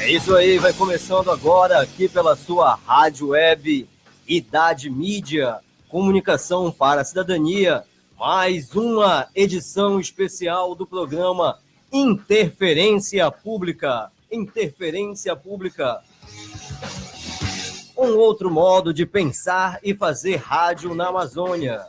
É isso aí, vai começando agora aqui pela sua rádio web Idade Mídia, comunicação para a cidadania, mais uma edição especial do programa Interferência Pública. Interferência Pública. Um outro modo de pensar e fazer rádio na Amazônia.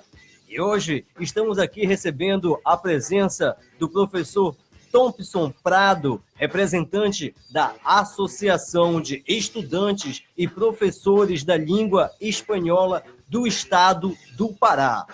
E hoje estamos aqui recebendo a presença do professor Thompson Prado, representante da Associação de Estudantes e Professores da Língua Espanhola do Estado do Pará.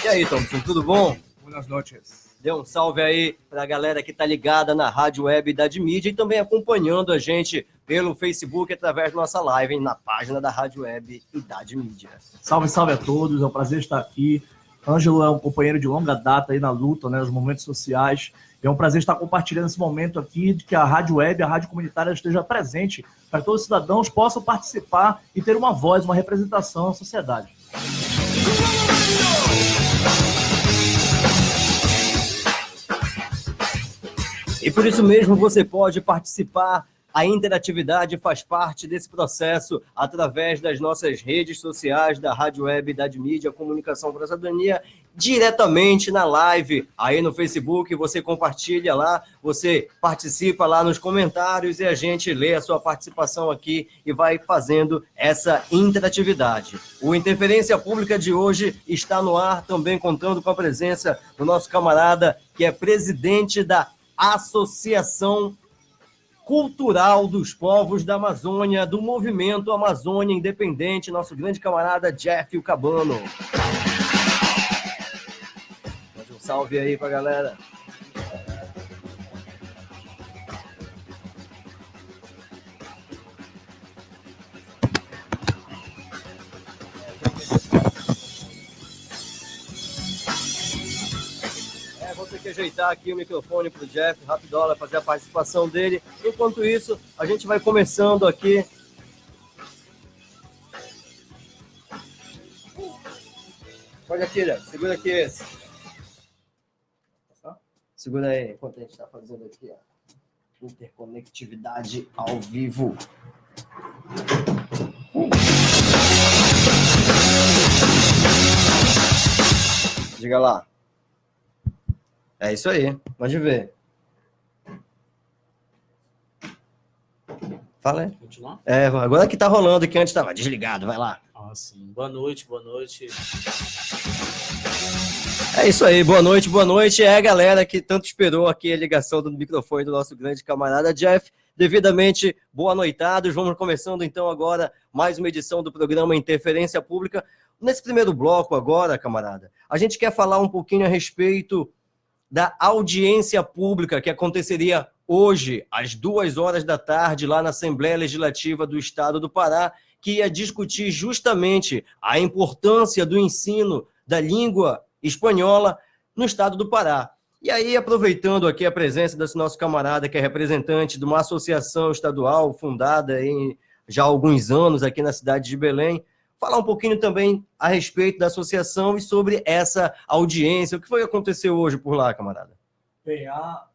E aí, Thompson, tudo bom? Boas noites. Dê um salve aí para a galera que está ligada na Rádio Web Idade Mídia e também acompanhando a gente pelo Facebook através da nossa live na página da Rádio Web Idade Mídia. Salve, salve a todos, é um prazer estar aqui. Ângelo é um companheiro de longa data aí na luta, né, nos movimentos sociais. É um prazer estar compartilhando esse momento aqui, de que a Rádio Web, a Rádio Comunitária esteja presente para que todos os cidadãos possam participar e ter uma voz, uma representação na sociedade. E por isso mesmo você pode participar. A interatividade faz parte desse processo através das nossas redes sociais da Rádio Web Idade Mídia, Comunicação para a Cidadania, diretamente na live. Aí no Facebook você compartilha lá, você participa lá nos comentários e a gente lê a sua participação aqui e vai fazendo essa interatividade. O Interferência Pública de hoje está no ar, também contando com a presença do nosso camarada, que é presidente da Associação Cultural dos Povos da Amazônia, do Movimento Amazônia Independente, nosso grande camarada Jeff Cabano. Mande um salve aí pra galera. Vou ter que ajeitar aqui o microfone para o Jeff, rapidola, fazer a participação dele. Enquanto isso, a gente vai começando aqui. Olha aqui, Jeff, segura aqui esse. Segura aí, enquanto a gente está fazendo aqui, ó. Interconectividade ao vivo. Diga lá. É isso aí, pode ver. Fala aí. Continuar? Agora que tá rolando, que antes tava desligado, vai lá. Ah, sim. Boa noite, boa noite. É isso aí, boa noite. É a galera que tanto esperou aqui a ligação do microfone do nosso grande camarada Jeff. Devidamente, boa noitados. Vamos começando então agora mais uma edição do programa Interferência Pública. Nesse primeiro bloco agora, camarada, a gente quer falar um pouquinho a respeito da audiência pública que aconteceria hoje, às 2h da tarde, lá na Assembleia Legislativa do Estado do Pará, que ia discutir justamente a importância do ensino da língua espanhola no Estado do Pará. E aí, aproveitando aqui a presença desse nosso camarada, que é representante de uma associação estadual fundada já há alguns anos aqui na cidade de Belém, falar um pouquinho também a respeito da associação e sobre essa audiência. O que foi que aconteceu hoje por lá, camarada? Bem, a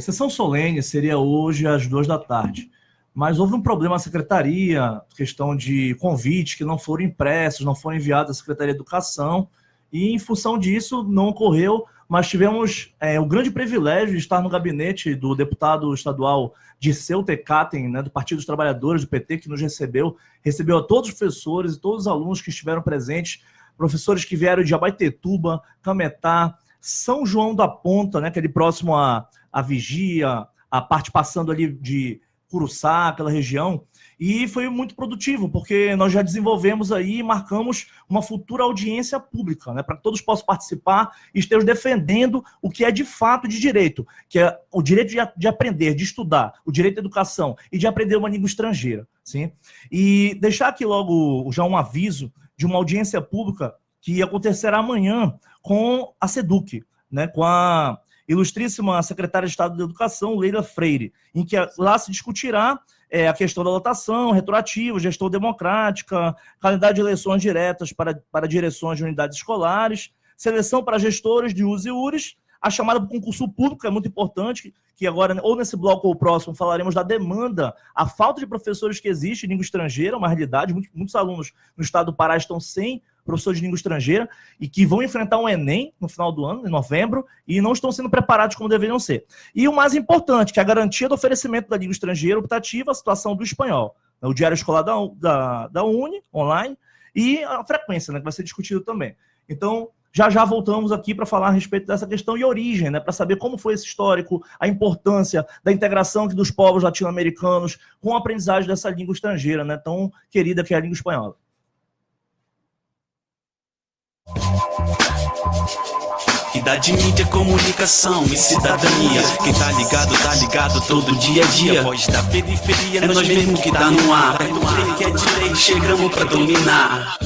sessão solene seria hoje às 2h da tarde, mas houve um problema na secretaria, questão de convites que não foram impressos, não foram enviados à Secretaria de Educação, e em função disso não ocorreu, mas tivemos o grande privilégio de estar no gabinete do deputado estadual Dirceu Tecatem, né, do Partido dos Trabalhadores, do PT, que nos recebeu a todos os professores e todos os alunos que estiveram presentes, professores que vieram de Abaetetuba, Cametá, São João da Ponta, né, que é ali próximo à Vigia, a parte passando ali de Curuçá, aquela região, e foi muito produtivo, porque nós já desenvolvemos aí e marcamos uma futura audiência pública, né, para que todos possam participar e estejam defendendo o que é de fato de direito, que é o direito de aprender, de estudar, o direito à educação e de aprender uma língua estrangeira. Sim? E deixar aqui logo já um aviso de uma audiência pública que acontecerá amanhã com a SEDUC, né, com a ilustríssima secretária de Estado da Educação, Leila Freire, em que lá se discutirá a questão da lotação, retroativo, gestão democrática, calendário de eleições diretas para direções de unidades escolares, seleção para gestores de US e URIs, a chamada para o concurso público é muito importante, que agora, ou nesse bloco ou próximo, falaremos da demanda, a falta de professores que existe em língua estrangeira, uma realidade. Muitos alunos no estado do Pará estão sem professores de língua estrangeira e que vão enfrentar um Enem no final do ano, em novembro, e não estão sendo preparados como deveriam ser. E o mais importante, que é a garantia do oferecimento da língua estrangeira optativa, a situação do espanhol. O diário escolar da Uni, online, e a frequência, né, que vai ser discutido também. Então, já voltamos aqui para falar a respeito dessa questão e origem, né, para saber como foi esse histórico, a importância da integração dos povos latino-americanos com a aprendizagem dessa língua estrangeira, né, tão querida que é a língua espanhola. Idade, mídia, comunicação e cidadania. Quem tá ligado todo dia a dia. Voz da periferia, é nós mesmo que tá no ar. Perto do que é de lei, chegamos pra dominar.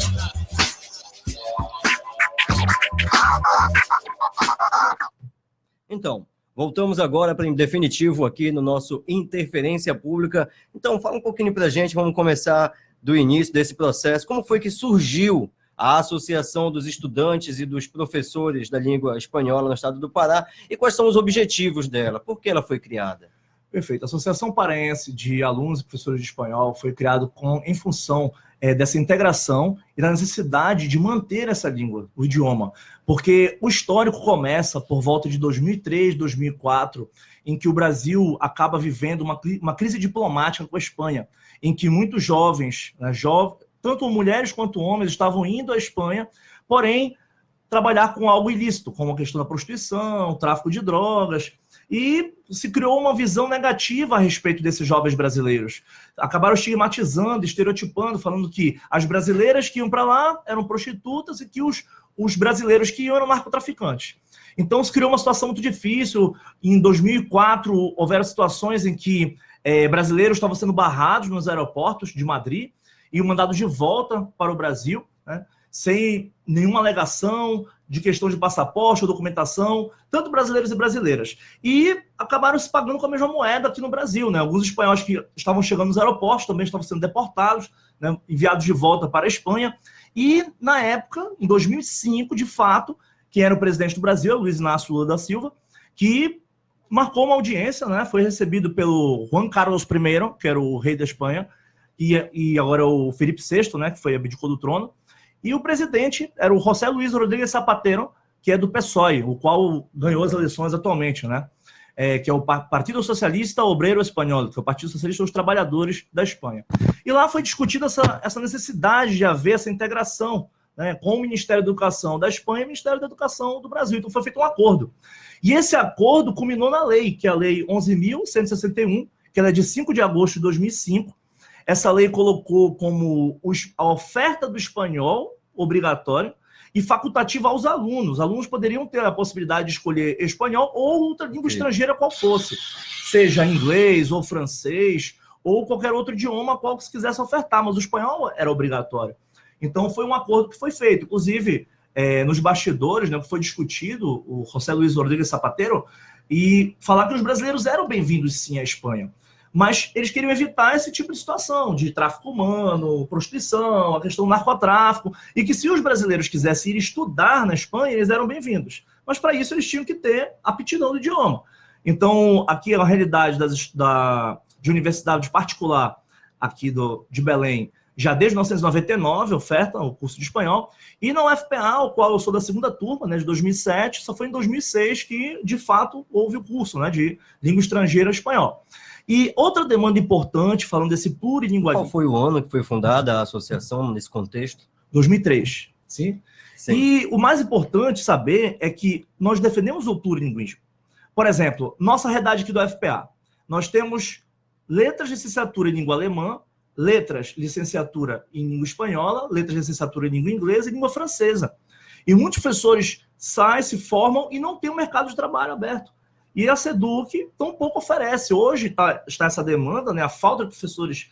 Então, voltamos agora para em definitivo aqui no nosso Interferência Pública. Então, fala um pouquinho pra gente, vamos começar do início desse processo. Como foi que surgiu a Associação dos Estudantes e dos Professores da Língua Espanhola no estado do Pará, e quais são os objetivos dela? Por que ela foi criada? Perfeito. A Associação Paraense de Alunos e Professores de Espanhol foi criada em função dessa integração e da necessidade de manter essa língua, o idioma, porque o histórico começa por volta de 2003, 2004, em que o Brasil acaba vivendo uma crise diplomática com a Espanha, em que muitos jovens, tanto mulheres quanto homens, estavam indo à Espanha, porém, trabalhar com algo ilícito, como a questão da prostituição, tráfico de drogas, e se criou uma visão negativa a respeito desses jovens brasileiros. Acabaram estigmatizando, estereotipando, falando que as brasileiras que iam para lá eram prostitutas e que os brasileiros que iam eram narcotraficantes. Então, se criou uma situação muito difícil. Em 2004, houveram situações em que brasileiros estavam sendo barrados nos aeroportos de Madrid, e mandados de volta para o Brasil, né, sem nenhuma alegação de questão de passaporte ou documentação, tanto brasileiros e brasileiras. E acabaram se pagando com a mesma moeda aqui no Brasil, né? Alguns espanhóis que estavam chegando nos aeroportos também estavam sendo deportados, né, enviados de volta para a Espanha. E, na época, em 2005, de fato, quem era o presidente do Brasil, Luiz Inácio Lula da Silva, que marcou uma audiência, né, foi recebido pelo Juan Carlos I, que era o rei da Espanha, e agora o Felipe VI, né, que foi abdicou do trono, e o presidente era o José Luis Rodríguez Zapatero, que é do PSOE, o qual ganhou as eleições atualmente, né, que é o Partido Socialista Obrero Espanhol, que é o Partido Socialista dos Trabalhadores da Espanha. E lá foi discutida essa necessidade de haver essa integração, né, com o Ministério da Educação da Espanha e o Ministério da Educação do Brasil. Então foi feito um acordo. E esse acordo culminou na lei, que é a Lei 11.161, que ela é de 5 de agosto de 2005, Essa lei colocou como a oferta do espanhol obrigatória e facultativa aos alunos. Os alunos poderiam ter a possibilidade de escolher espanhol ou outra língua estrangeira qual fosse, seja inglês ou francês ou qualquer outro idioma qual que se quisesse ofertar, mas o espanhol era obrigatório. Então foi um acordo que foi feito. Inclusive, nos bastidores, né, que foi discutido, o José Luis Rodríguez Zapatero, e falar que os brasileiros eram bem-vindos sim à Espanha. Mas eles queriam evitar esse tipo de situação, de tráfico humano, prostituição, a questão do narcotráfico, e que se os brasileiros quisessem ir estudar na Espanha, eles eram bem-vindos. Mas para isso eles tinham que ter aptidão do idioma. Então, aqui é a realidade de universidade particular aqui de Belém, já desde 1999, oferta o curso de espanhol, e na UFPA, o qual eu sou da segunda turma, né, de 2007, só foi em 2006 que, de fato, houve o curso, né, de língua estrangeira espanhol. E outra demanda importante, falando desse plurilingualismo... Qual foi o ano que foi fundada a associação nesse contexto? 2003, sim? Sim. E o mais importante saber é que nós defendemos o plurilinguismo. Por exemplo, nossa realidade aqui do UFPA, nós temos letras de licenciatura em língua alemã, letras de licenciatura em língua espanhola, letras de licenciatura em língua inglesa e língua francesa. E muitos professores saem, se formam e não tem um mercado de trabalho aberto. E a SEDUC tampouco oferece. Hoje está essa demanda, né, a falta de professores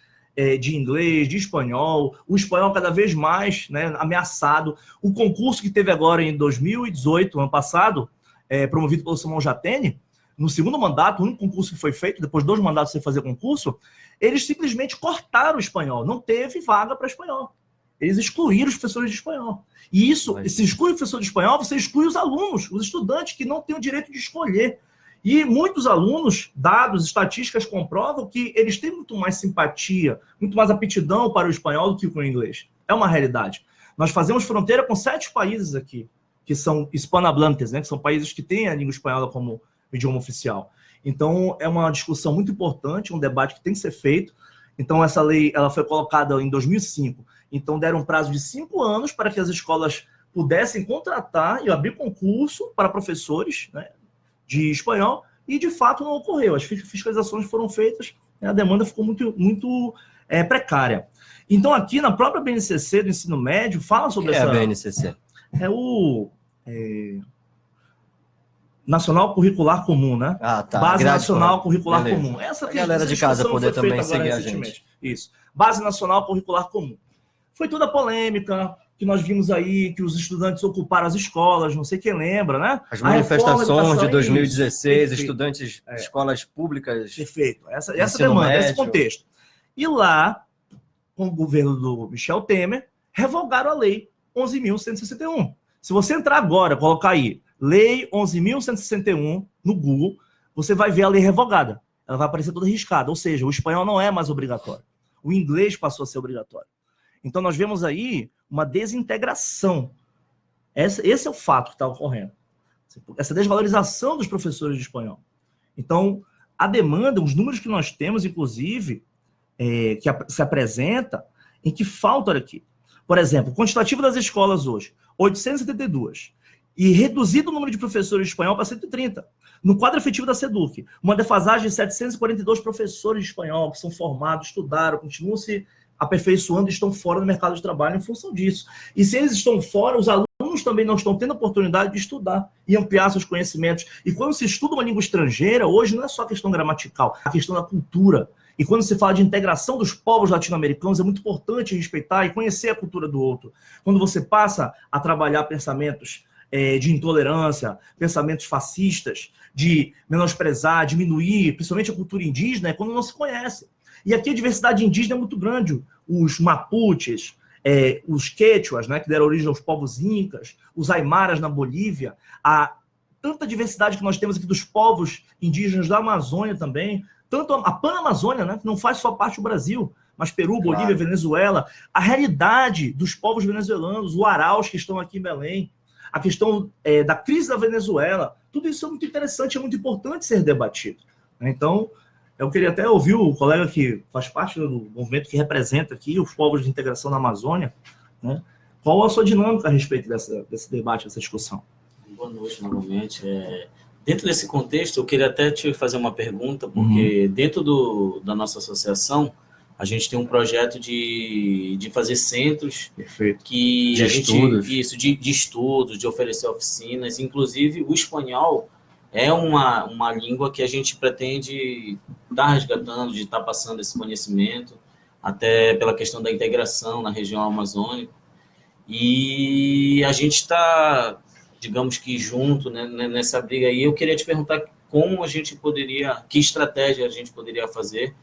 de inglês, de espanhol, o espanhol cada vez mais, né, ameaçado. O concurso que teve agora em 2018, ano passado, promovido pelo Samuel Jatene, no segundo mandato, o único concurso que foi feito, depois de 2 mandatos sem fazer concurso, eles simplesmente cortaram o espanhol, não teve vaga para espanhol. Eles excluíram os professores de espanhol. E isso, se exclui o professor de espanhol, você exclui os alunos, os estudantes que não têm o direito de escolher. E muitos alunos, dados, estatísticas comprovam que eles têm muito mais simpatia, muito mais aptidão para o espanhol do que com o inglês. É uma realidade. Nós fazemos fronteira com 7 países aqui, que são hispanohablantes, né, que são países que têm a língua espanhola como idioma oficial. Então, é uma discussão muito importante, um debate que tem que ser feito. Então, essa lei ela foi colocada em 2005. Então, deram um prazo de 5 anos para que as escolas pudessem contratar e abrir concurso para professores, né, de espanhol, e, de fato, não ocorreu. As fiscalizações foram feitas, a demanda ficou muito precária. Então, aqui na própria BNCC do ensino médio, fala sobre essa... É a BNCC? É o Nacional Curricular Comum, né? Ah, tá. Base Nacional Curricular Beleza. Comum. Essa galera de casa poder também seguir a gente. Isso. Base Nacional Curricular Comum. Foi toda a polêmica que nós vimos aí, que os estudantes ocuparam as escolas, não sei quem lembra, né? As manifestações de 2016, isso. estudantes de escolas públicas. Perfeito. Essa demanda, médio. esse contexto. E lá, com o governo do Michel Temer, revogaram a lei 11.161. Se você entrar agora, colocar aí, Lei 11.161 no Google, você vai ver a lei revogada. Ela vai aparecer toda riscada. Ou seja, o espanhol não é mais obrigatório. O inglês passou a ser obrigatório. Então, nós vemos aí uma desintegração. Esse é o fato que está ocorrendo. Essa desvalorização dos professores de espanhol. Então, a demanda, os números que nós temos, inclusive, que se apresenta, em que falta, olha aqui. Por exemplo, o quantitativo das escolas hoje, 872. E reduzido o número de professores de espanhol para 130. No quadro efetivo da SEDUC, uma defasagem de 742 professores de espanhol que são formados, estudaram, continuam se aperfeiçoando e estão fora do mercado de trabalho em função disso. E se eles estão fora, os alunos também não estão tendo a oportunidade de estudar e ampliar seus conhecimentos. E quando se estuda uma língua estrangeira, hoje não é só a questão gramatical, a questão da cultura. E quando se fala de integração dos povos latino-americanos, é muito importante respeitar e conhecer a cultura do outro. Quando você passa a trabalhar pensamentos de intolerância, pensamentos fascistas, de menosprezar, diminuir, principalmente a cultura indígena, é quando não se conhece. E aqui a diversidade indígena é muito grande. Os mapuches, os quechuas, né, que deram origem aos povos incas, os aimaras na Bolívia, a tanta diversidade que nós temos aqui dos povos indígenas da Amazônia também, tanto a Panamazônia, né, que não faz só parte do Brasil, mas Peru, Bolívia, claro, Venezuela, a realidade dos povos venezuelanos, os araus que estão aqui em Belém, a questão da crise da Venezuela, tudo isso é muito interessante, é muito importante ser debatido. Então, eu queria até ouvir o colega que faz parte do movimento que representa aqui os povos de integração na Amazônia, né? Qual a sua dinâmica a respeito desse debate, dessa discussão? Boa noite, novamente. Dentro desse contexto, eu queria até te fazer uma pergunta, porque dentro da nossa associação, a gente tem um projeto de fazer centros. Perfeito. Que de estudos. Isso, de estudos, de oferecer oficinas. Inclusive, o espanhol é uma língua que a gente pretende estar resgatando, de estar passando esse conhecimento, até pela questão da integração na região amazônica. E a gente está, digamos que junto, né, nessa briga aí. Eu queria te perguntar como a gente poderia, que estratégia a gente poderia fazer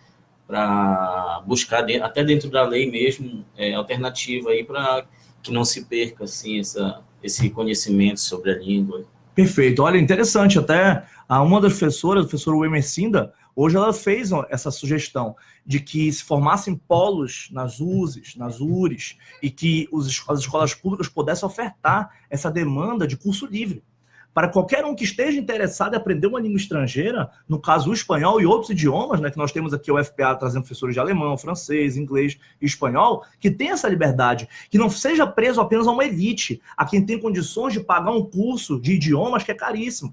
para buscar, até dentro da lei mesmo, alternativa aí para que não se perca assim, esse conhecimento sobre a língua. Perfeito. Olha, interessante. Até uma das professoras, a professora Wemercinda, hoje ela fez essa sugestão de que se formassem polos nas USES, nas URES, e que as escolas públicas pudessem ofertar essa demanda de curso livre. Para qualquer um que esteja interessado em aprender uma língua estrangeira, no caso o espanhol e outros idiomas, né, que nós temos aqui o FPA trazendo professores de alemão, francês, inglês e espanhol, que tem essa liberdade, que não seja preso apenas a uma elite, a quem tem condições de pagar um curso de idiomas que é caríssimo.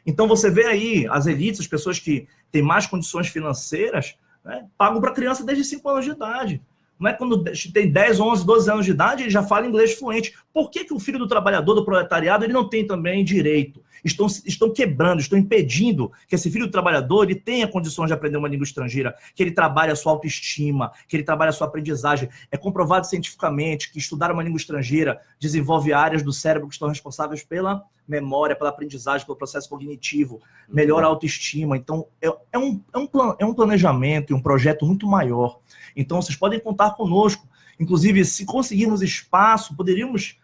Então você vê aí as elites, as pessoas que têm mais condições financeiras, né, pagam para criança desde 5 anos de idade. Não é quando tem 10, 11, 12 anos de idade, ele já fala inglês fluente. Por que o filho do trabalhador, do proletariado, ele não tem também direito? Estão quebrando, estão impedindo que esse filho do trabalhador ele tenha condições de aprender uma língua estrangeira, que ele trabalhe a sua autoestima, que ele trabalhe a sua aprendizagem. É comprovado cientificamente que estudar uma língua estrangeira desenvolve áreas do cérebro que estão responsáveis pela memória, pela aprendizagem, pelo processo cognitivo, melhora a autoestima. Então, é um planejamento e um projeto muito maior. Então, vocês podem contar conosco. Inclusive, se conseguirmos espaço, poderíamos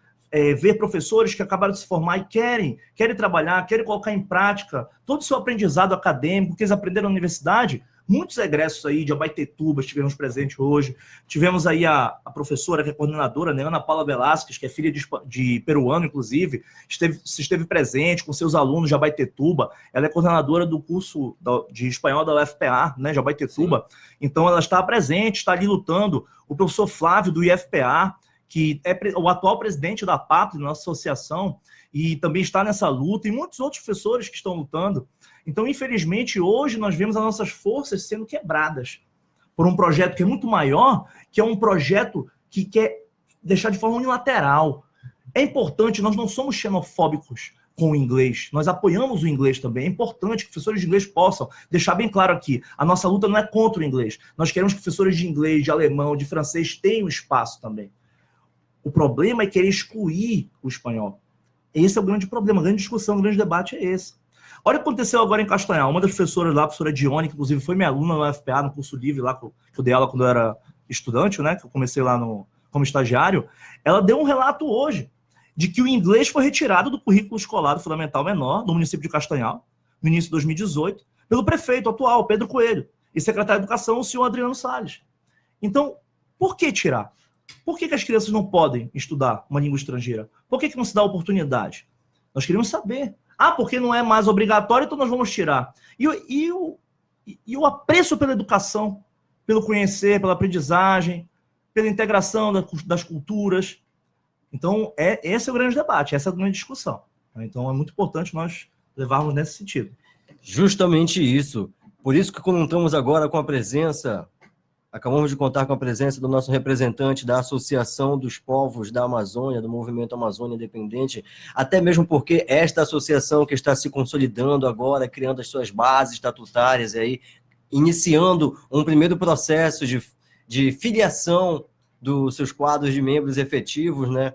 ver professores que acabaram de se formar e querem trabalhar, querem colocar em prática todo o seu aprendizado acadêmico que eles aprenderam na universidade. Muitos egressos aí de Abaetetuba estivemos presentes hoje. Tivemos aí a professora, que é coordenadora, né, Ana Paula Velasquez, que é filha de peruano, inclusive, esteve presente com seus alunos de Abaetetuba. Ela é coordenadora do curso de espanhol da UFPA, né, de Abaetetuba. Sim. Então, ela está presente, está ali lutando. O professor Flávio, do IFPA, que é o atual presidente da PAP, da nossa associação, e também está nessa luta, e muitos outros professores que estão lutando. Então, infelizmente, hoje nós vemos as nossas forças sendo quebradas por um projeto que é muito maior, que é um projeto que quer deixar de forma unilateral. É importante, nós não somos xenofóbicos com o inglês, nós apoiamos o inglês também. É importante que professores de inglês possam deixar bem claro aqui, a nossa luta não é contra o inglês. Nós queremos que professores de inglês, de alemão, de francês tenham espaço também. O problema é querer excluir o espanhol. Esse é o grande problema, a grande discussão, o grande debate é esse. Olha o que aconteceu agora em Castanhal. Uma das professoras lá, a professora Dione, que inclusive foi minha aluna no UFPA, no curso livre lá, que eu dei aula quando eu era estudante, né? Que eu comecei lá como estagiário. Ela deu um relato hoje de que o inglês foi retirado do currículo escolar do Fundamental Menor, do município de Castanhal, no início de 2018, pelo prefeito atual, Pedro Coelho, e secretário de Educação, o senhor Adriano Salles. Então, por que tirar? Por que as crianças não podem estudar uma língua estrangeira? Por que não se dá oportunidade? Nós queremos saber. Porque não é mais obrigatório, então nós vamos tirar. E o apreço pela educação, pelo conhecer, pela aprendizagem, pela integração das culturas. Então, esse é o grande debate, essa é a grande discussão. Então, é muito importante nós levarmos nesse sentido. Justamente isso. Por isso que contamos agora com a presença... Acabamos de contar com a presença do nosso representante da Associação dos Povos da Amazônia, do Movimento Amazônia Independente, até mesmo porque esta associação que está se consolidando agora, criando as suas bases estatutárias, aí, iniciando um primeiro processo de filiação dos seus quadros de membros efetivos, né?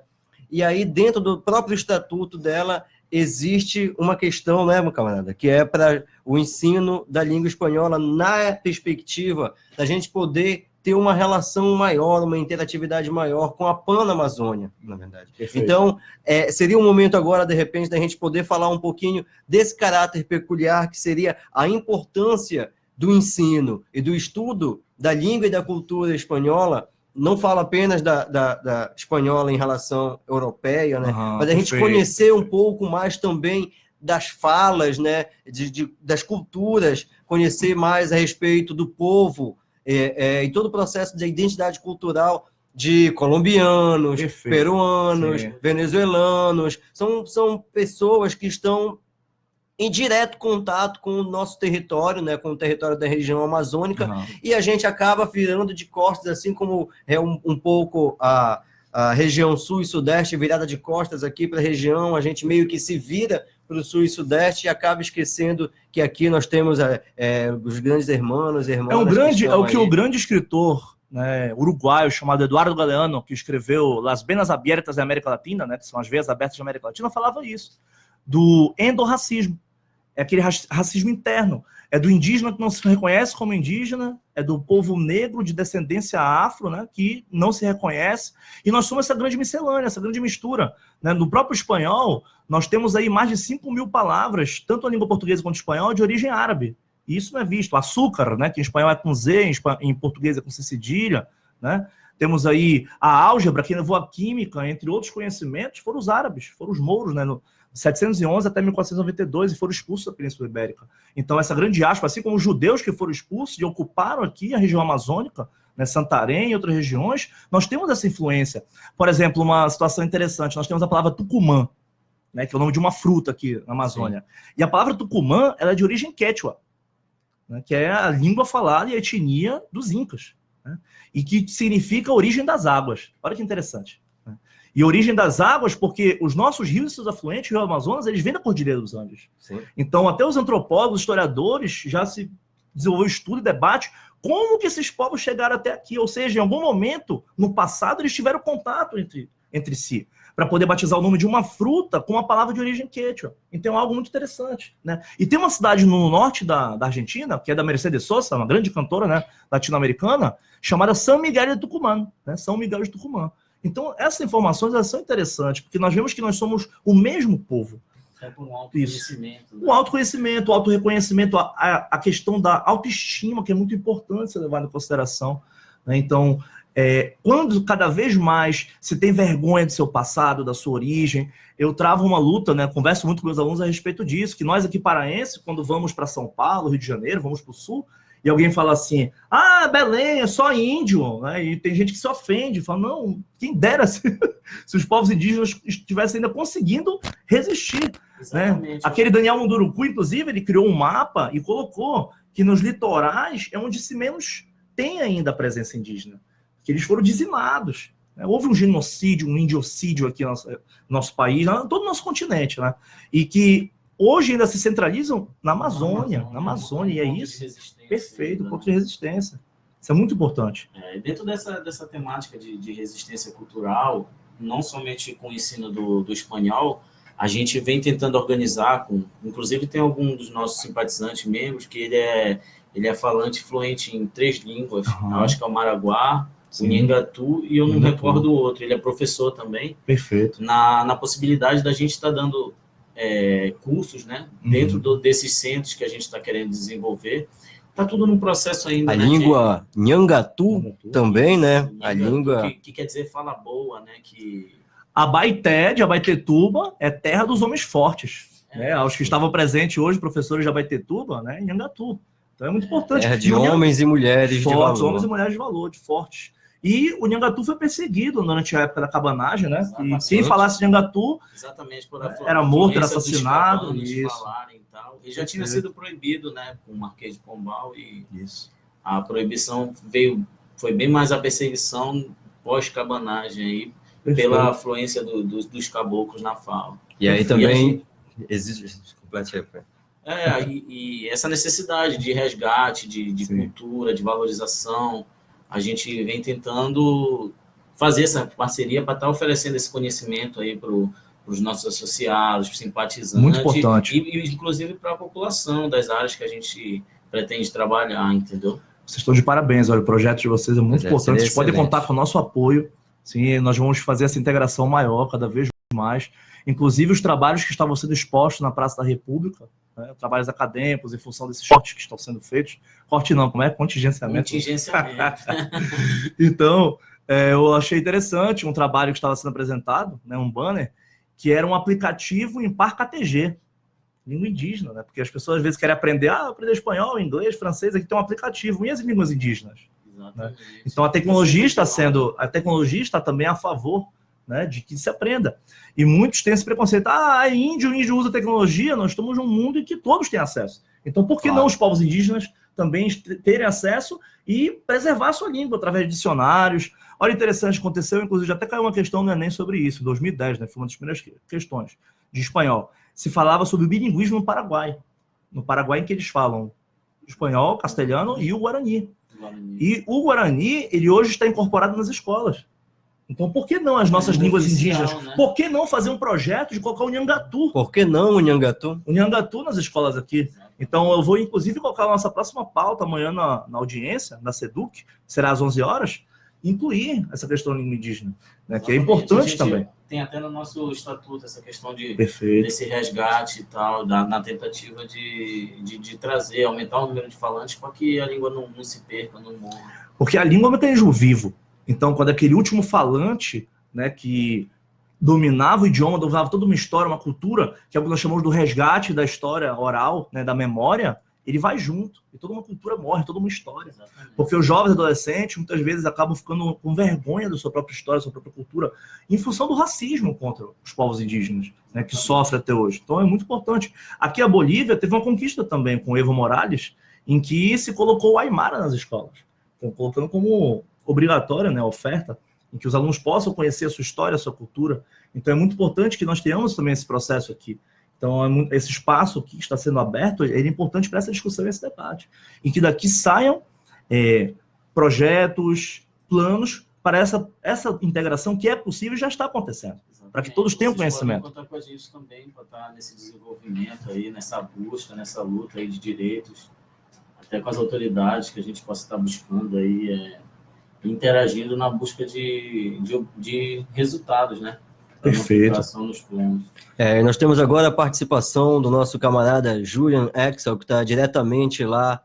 E aí, dentro do próprio estatuto dela, existe uma questão, né, meu camarada, que é para o ensino da língua espanhola na perspectiva da gente poder ter uma relação maior, uma interatividade maior com a Panamazônia, na verdade. Perfeito. Então, seria um momento agora, de repente, da gente poder falar um pouquinho desse caráter peculiar, que seria a importância do ensino e do estudo da língua e da cultura espanhola. Não falo apenas da espanhola em relação europeia, né? Mas a gente conhecer um pouco mais também das falas, né? Das culturas, conhecer mais a respeito do povo e todo o processo de identidade cultural de colombianos, peruanos, venezuelanos. São pessoas que estão em direto contato com o nosso território, né, com o território da região amazônica, e a gente acaba virando de costas, assim como é um pouco a região sul e sudeste virada de costas aqui para a região, a gente meio que se vira para o sul e sudeste e acaba esquecendo que aqui nós temos os grandes irmãos. O grande escritor, né, uruguaio chamado Eduardo Galeano, que escreveu Las Venas Abiertas da América Latina, né, que são as veias abertas da América Latina, falava isso, do endorracismo. É aquele racismo interno. É do indígena que não se reconhece como indígena, é do povo negro de descendência afro, né, que não se reconhece. E nós somos essa grande miscelânea, essa grande mistura. Né? No próprio espanhol, nós temos aí mais de 5.000 palavras, tanto a língua portuguesa quanto o espanhol, de origem árabe. E isso não é visto. Açúcar, né, que em espanhol é com Z, em português é com C cedilha. Né? Temos aí a álgebra, que levou a química, entre outros conhecimentos, foram os árabes, foram os mouros, né, 711 até 1492 e foram expulsos da Península Ibérica. Então, essa grande diáspora, assim como os judeus que foram expulsos e ocuparam aqui a região amazônica, né, Santarém e outras regiões, nós temos essa influência. Por exemplo, uma situação interessante, nós temos a palavra tucumã, né, que é o nome de uma fruta aqui na Amazônia. Sim. E a palavra tucumã, ela é de origem quechua, né, que é a língua falada e a etnia dos incas, né, e que significa origem das águas. Olha que interessante. E origem das águas, porque os nossos rios e seus afluentes, o Rio Amazonas, eles vêm da Cordilheira dos Andes. Sim. Então, até os antropólogos, historiadores, já se desenvolveu estudo e debate como que esses povos chegaram até aqui. Ou seja, em algum momento, no passado, eles tiveram contato entre si. para poder batizar o nome de uma fruta com uma palavra de origem quechua. Então é algo muito interessante, né? E tem uma cidade no norte da Argentina, que é da Mercedes Sosa, uma grande cantora, né, latino-americana, chamada São Miguel de Tucumã, né? São Miguel de Tucumã. Então essas informações elas são interessantes, porque nós vemos que nós somos o mesmo povo. É por um autoconhecimento. Né? O autoconhecimento, o autorreconhecimento, a questão da autoestima, que é muito importante ser levado em consideração, né? Então, quando cada vez mais se tem vergonha do seu passado, da sua origem, eu travo uma luta, né? Converso muito com meus alunos a respeito disso, que nós aqui paraenses, quando vamos para São Paulo, Rio de Janeiro, vamos para o Sul, e alguém fala assim, Belém é só índio, né? E tem gente que se ofende, fala, não, quem dera se os povos indígenas estivessem ainda conseguindo resistir. Né? Aquele Daniel Munduruku, inclusive, ele criou um mapa e colocou que nos litorais é onde se menos tem ainda a presença indígena, que eles foram dizimados. Né? Houve um genocídio, um indiocídio aqui no nosso país, em todo o nosso continente, né? E que hoje ainda se centralizam na Amazônia, e é isso. Perfeito, ponto de resistência. Isso é muito importante. Dentro dessa temática de resistência cultural, não somente com o ensino do espanhol, a gente vem tentando organizar, inclusive tem algum dos nossos simpatizantes membros que ele é falante fluente em 3 línguas, eu acho que é o Maraguá, o Nhangatu, e eu não recordo o outro, ele é professor também. Perfeito. Na possibilidade da gente estar dando cursos, né, dentro desses centros que a gente está querendo desenvolver. Está tudo num processo ainda. A língua Nhangatu também, né? Nhangatu, a língua... que quer dizer fala boa, né? Abaeté, de Abaetetuba, é terra dos homens fortes. Né? Aos que estavam presentes hoje, professores de Abaetetuba, né? Nhangatu. Então é muito importante. Terra de homens e mulheres fortes, de valor. Homens e mulheres de valor, de fortes. E o Nhangatu foi perseguido durante a época da cabanagem, né? E quem falasse Nhangatu era morto, era assassinado. E já tinha sido proibido, né? Com o Marquês de Pombal. E isso. A proibição foi bem mais a perseguição pós-cabanagem aí, pela afluência dos caboclos na fala. E aí também existe... E essa necessidade de resgate, de cultura, de valorização, a gente vem tentando fazer essa parceria para estar oferecendo esse conhecimento aí para os nossos associados, simpatizantes. Muito importante. E inclusive para a população das áreas que a gente pretende trabalhar, entendeu? Vocês estão de parabéns, olha, o projeto de vocês é muito importante. Vocês podem contar com o nosso apoio. Sim, nós vamos fazer essa integração maior, cada vez mais. Inclusive os trabalhos que estavam sendo expostos na Praça da República, né, trabalhos acadêmicos em função desses cortes que estão sendo feitos. Corte não, como é? Contingenciamento. Então, eu achei interessante um trabalho que estava sendo apresentado, né, um banner, que era um aplicativo em Parca-TG, língua indígena, né? Porque as pessoas às vezes querem aprender espanhol, inglês, francês, aqui tem um aplicativo, e as línguas indígenas? Né? Então a tecnologia está também a favor, né, de que se aprenda. E muitos têm esse preconceito. Índio usa tecnologia, nós estamos num mundo em que todos têm acesso. Então por que não os povos indígenas também terem acesso e preservar a sua língua através de dicionários? Olha, interessante, aconteceu, inclusive, já até caiu uma questão no Enem sobre isso, em 2010, né, foi uma das primeiras questões de espanhol. Se falava sobre o bilinguismo no Paraguai. No Paraguai, em que eles falam espanhol, castelhano e o guarani. E o guarani, ele hoje está incorporado nas escolas. Então, por que não as nossas línguas indígenas? Né? Por que não fazer um projeto de colocar o Nhangatu? Por que não o Nhangatu? O Nhangatu nas escolas aqui. Então, eu vou, inclusive, colocar a nossa próxima pauta amanhã na audiência, da SEDUC, será às 11 horas, incluir essa questão da língua indígena, né, que é importante também. Tem até no nosso estatuto essa questão desse resgate e tal, na tentativa de trazer, aumentar o número de falantes para que a língua não se perca, não morra. Porque a língua é um mecanismo vivo. Então, quando aquele último falante, né, que dominava o idioma, dominava toda uma história, uma cultura, que é o que nós chamamos do resgate da história oral, né, da memória, ele vai junto. E toda uma cultura morre, toda uma história. Exatamente. Porque os jovens adolescentes, muitas vezes, acabam ficando com vergonha da sua própria história, da sua própria cultura, em função do racismo contra os povos indígenas, né, que sofre até hoje. Então, é muito importante. Aqui a Bolívia teve uma conquista também com o Evo Morales, em que se colocou o Aymara nas escolas. Então, colocando como obrigatória, né, a oferta, em que os alunos possam conhecer a sua história, a sua cultura. Então, é muito importante que nós tenhamos também esse processo aqui. Então, esse espaço aqui que está sendo aberto, é importante para essa discussão e esse debate. E que daqui saiam projetos, planos para essa integração que é possível e já está acontecendo. para que todos tenham Vocês podem conhecimento. contar com a gente também para estar nesse desenvolvimento aí, nessa busca, nessa luta aí de direitos, até com as autoridades que a gente possa estar buscando aí, interagindo na busca de resultados, né? Perfeito. Nos planos. Nós temos agora a participação do nosso camarada Julian Axel, que está diretamente lá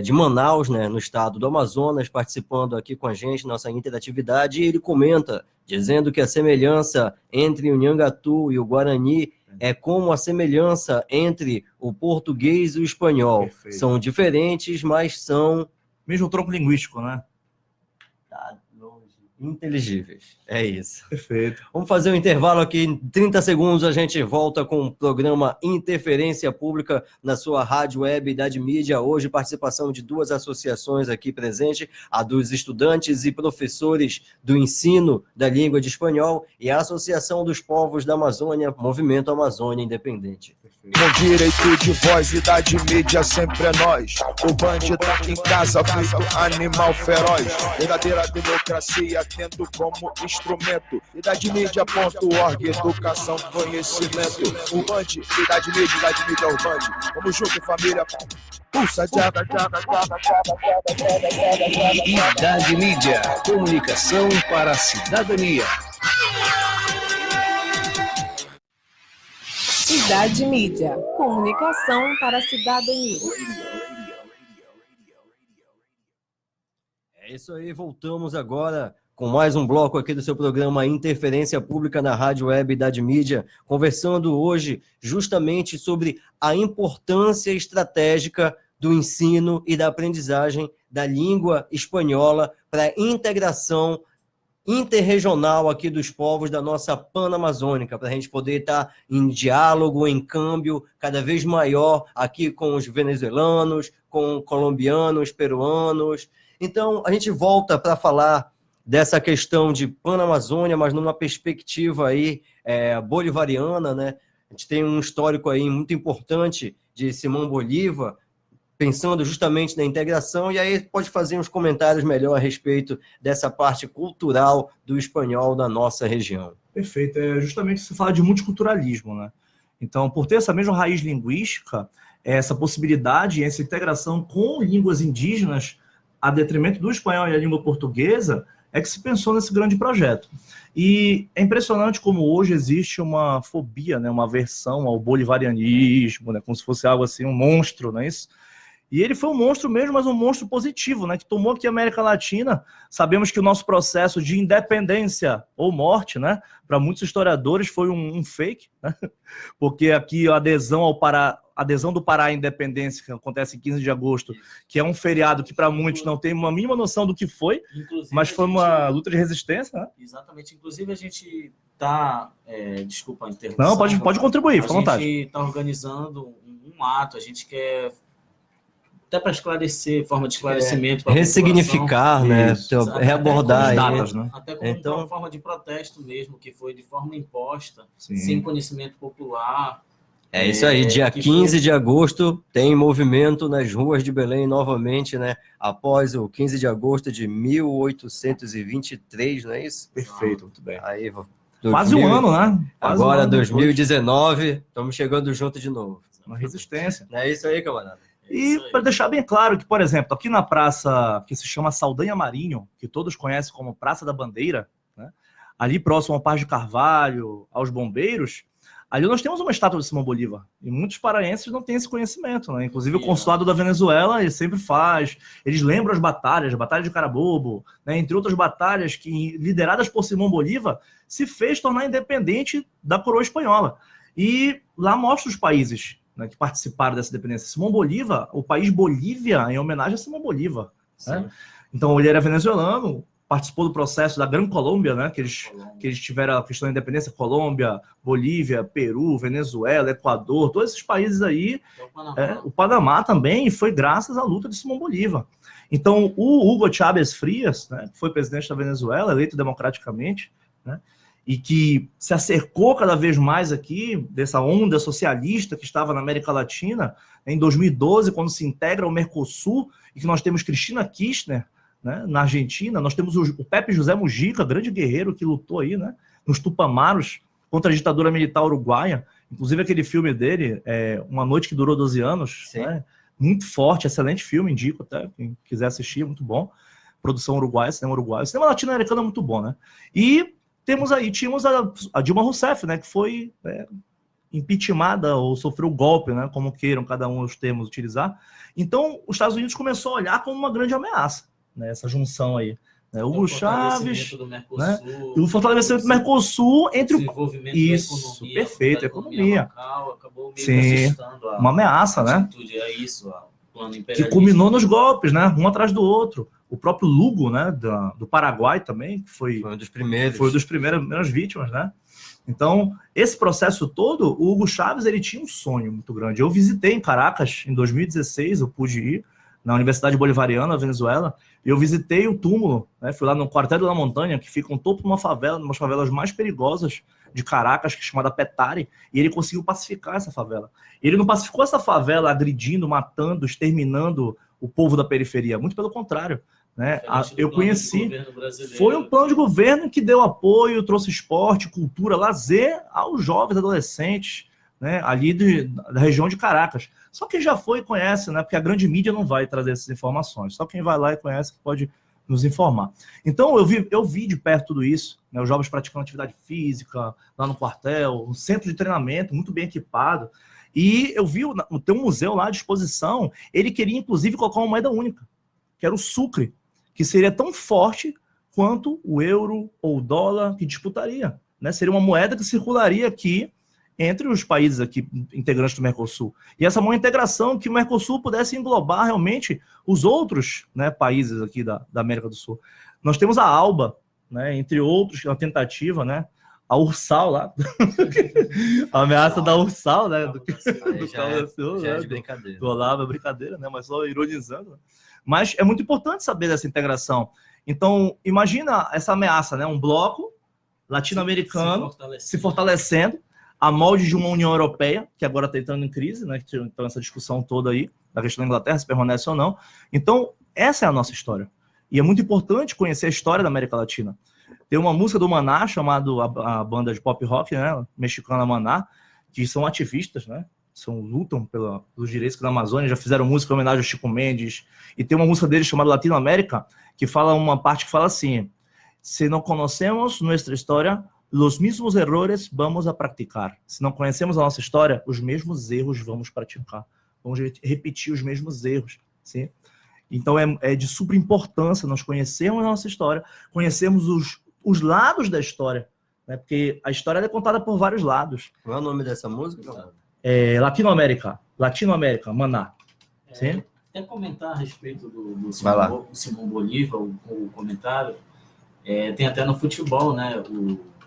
de Manaus, né, no estado do Amazonas, participando aqui com a gente, nossa interatividade, e ele comenta, dizendo que a semelhança entre o Nhangatu e o Guarani é como a semelhança entre o português e o espanhol. Perfeito. São diferentes, mas são Mesmo tronco linguístico, né? inteligíveis. É isso. Perfeito. Vamos fazer um intervalo aqui, em 30 segundos a gente volta com o programa Interferência Pública na sua rádio web Idade Mídia. Hoje participação de 2 associações aqui presentes, a dos estudantes e professores do ensino da língua de espanhol e a Associação dos Povos da Amazônia, Movimento Amazônia Independente. Com direito de voz, Idade Mídia sempre é nós. O bandido tá em casa, feito animal feroz. Verdadeira democracia tendo como instrumento idademídia.org, educação, conhecimento. O Band, Idade Mídia é o Band. Vamos junto, família. Pulsa, diaba. Idade Mídia, comunicação para a cidadania. Idade Mídia, comunicação para a cidadania. É isso aí, voltamos agora com mais um bloco aqui do seu programa Interferência Pública na Rádio Web Idade Mídia, conversando hoje justamente sobre a importância estratégica do ensino e da aprendizagem da língua espanhola para a integração interregional aqui dos povos da nossa Panamazônica, para a gente poder estar em diálogo, em câmbio cada vez maior aqui com os venezuelanos, com colombianos, peruanos. Então, a gente volta para falar dessa questão de Panamazônia, mas numa perspectiva aí bolivariana, né? A gente tem um histórico aí muito importante de Simão Bolívar, pensando justamente na integração, e aí pode fazer uns comentários melhor a respeito dessa parte cultural do espanhol da nossa região. Perfeito. Justamente se fala de multiculturalismo, né? Então, por ter essa mesma raiz linguística, essa possibilidade, essa integração com línguas indígenas, a detrimento do espanhol e a língua portuguesa, é que se pensou nesse grande projeto. E é impressionante como hoje existe uma fobia, né? Uma aversão ao bolivarianismo, né? Como se fosse algo assim, um monstro, não é isso? E ele foi um monstro mesmo, mas um monstro positivo, né? Que tomou aqui a América Latina. Sabemos que o nosso processo de independência ou morte, né? Para muitos historiadores foi um fake, né? Porque aqui a adesão do Pará à independência, que acontece em 15 de agosto, que é um feriado que para muitos não tem uma mínima noção do que foi, mas foi uma luta de resistência, né? Exatamente. Inclusive a gente está... desculpa a interrupção. Não, pode contribuir, fica à vontade. A gente está organizando um ato, a gente quer... até para esclarecer, forma de esclarecimento. Ressignificar, né? Reabordar as aí. datas, né? Até como Então, uma forma de protesto mesmo, que foi de forma imposta, Sim. sem conhecimento popular. É isso aí, dia 15 de agosto tem movimento nas ruas de Belém novamente, né? Após o 15 de agosto de 1823, não é isso? Perfeito, muito bem. Aí, Quase um ano, né? Quase Agora, um ano depois. 2019, estamos chegando junto de novo. Uma resistência. É isso aí, camarada. E para deixar bem claro que, por exemplo, aqui na praça que se chama Saldanha Marinho, que todos conhecem como Praça da Bandeira, né? Ali próximo ao Paz de Carvalho, aos Bombeiros, ali nós temos uma estátua de Simão Bolívar. E muitos paraenses não têm esse conhecimento, né? Inclusive o consulado da Venezuela, ele sempre faz. Eles lembram as batalhas, a Batalha de Carabobo, né? Entre outras batalhas que, lideradas por Simão Bolívar, se fez tornar independente da coroa espanhola. E lá mostra os países, né, que participaram dessa independência. Simão Bolívar, o país Bolívia, em homenagem a Simão Bolívar. Né? Então, ele era venezuelano, participou do processo da Gran Colômbia, né, que eles tiveram a questão da independência, Colômbia, Bolívia, Peru, Venezuela, Equador, todos esses países aí. O Panamá também foi graças à luta de Simão Bolívar. Então, o Hugo Chávez Frías, né, que foi presidente da Venezuela, eleito democraticamente, né, e que se acercou cada vez mais aqui dessa onda socialista que estava na América Latina, em 2012, quando se integra ao Mercosul, e que nós temos Cristina Kirchner, né, na Argentina, nós temos o Pepe José Mujica, grande guerreiro que lutou aí, né, nos Tupamaros, contra a ditadura militar uruguaia. Inclusive aquele filme dele, Uma Noite que Durou 12 Anos, né? Muito forte, excelente filme, indico até, quem quiser assistir, muito bom. Produção uruguaia, cinema uruguaio. Cinema latino-americano é muito bom, né? E tínhamos a Dilma Rousseff, né, que foi impeachmentada ou sofreu golpe, né, como queiram cada um os termos utilizar. Então, os Estados Unidos começou a olhar como uma grande ameaça, né, essa junção aí. Hugo Chávez, né, e o fortalecimento do Mercosul entre desenvolvimento isso, da economia, perfeito, economia. Local, acabou meio Sim, assustando uma ameaça, né? Plano Que imperialista. culminou nos golpes, né? Um atrás do outro. O próprio Lugo, né? Do Paraguai também, que foi um dos primeiros. Foi das primeiras vítimas, né? Então, esse processo todo, o Hugo Chávez, ele tinha um sonho muito grande. Eu visitei em Caracas, em 2016, eu pude ir, na Universidade Bolivariana, na Venezuela, e eu visitei o túmulo, né? Fui lá no Quartel da Montanha, que fica no topo de uma favela, uma das favelas mais perigosas de Caracas, que é chamada Petare, e ele conseguiu pacificar essa favela. Ele não pacificou essa favela agredindo, matando, exterminando o povo da periferia, muito pelo contrário, né? Eu conheci, foi um plano de governo que deu apoio, trouxe esporte, cultura, lazer aos jovens, adolescentes, né? Ali da região de Caracas. Só quem já foi e conhece, né? Porque a grande mídia não vai trazer essas informações, só quem vai lá e conhece que pode nos informar. Então, eu vi de perto tudo isso, né? Os jovens praticando atividade física, lá no quartel, um centro de treinamento muito bem equipado, e eu vi tem um museu lá à disposição, ele queria inclusive colocar uma moeda única, que era o sucre, que seria tão forte quanto o euro ou o dólar que disputaria, né? Seria uma moeda que circularia aqui entre os países aqui integrantes do Mercosul. E essa uma integração que o Mercosul pudesse englobar realmente os outros, né, países aqui da América do Sul. Nós temos a ALBA, né, entre outros, que é uma tentativa, né, a Ursal lá, a ameaça da Ursal, né, do já é de brincadeira. Do Olavo, é brincadeira, né, mas só ironizando. Né? Mas é muito importante saber dessa integração. Então, imagina essa ameaça, né, um bloco latino-americano se fortalecendo, a molde de uma União Europeia, que agora está entrando em crise, né? Então, essa discussão toda aí, da questão da Inglaterra, se permanece ou não. Então, essa é a nossa história. E é muito importante conhecer a história da América Latina. Tem uma música do Maná, chamada a banda de pop rock, né? Mexicana Maná, que são ativistas, né? Lutam pelos direitos da Amazônia, já fizeram música em homenagem ao Chico Mendes. E tem uma música deles chamada Latinoamérica, que fala uma parte que fala assim: se não conhecemos nossa história, os mesmos erros vamos a praticar. Se não conhecemos a nossa história, os mesmos erros vamos praticar. Vamos repetir os mesmos erros. Sim? Então é de super importância nós conhecermos a nossa história, conhecermos os lados da história, né? Porque a história é contada por vários lados. Qual é o nome dessa música? Latinoamérica, Maná. Sim? Até comentar a respeito do Simão Bolívar, o comentário, tem até no futebol, né?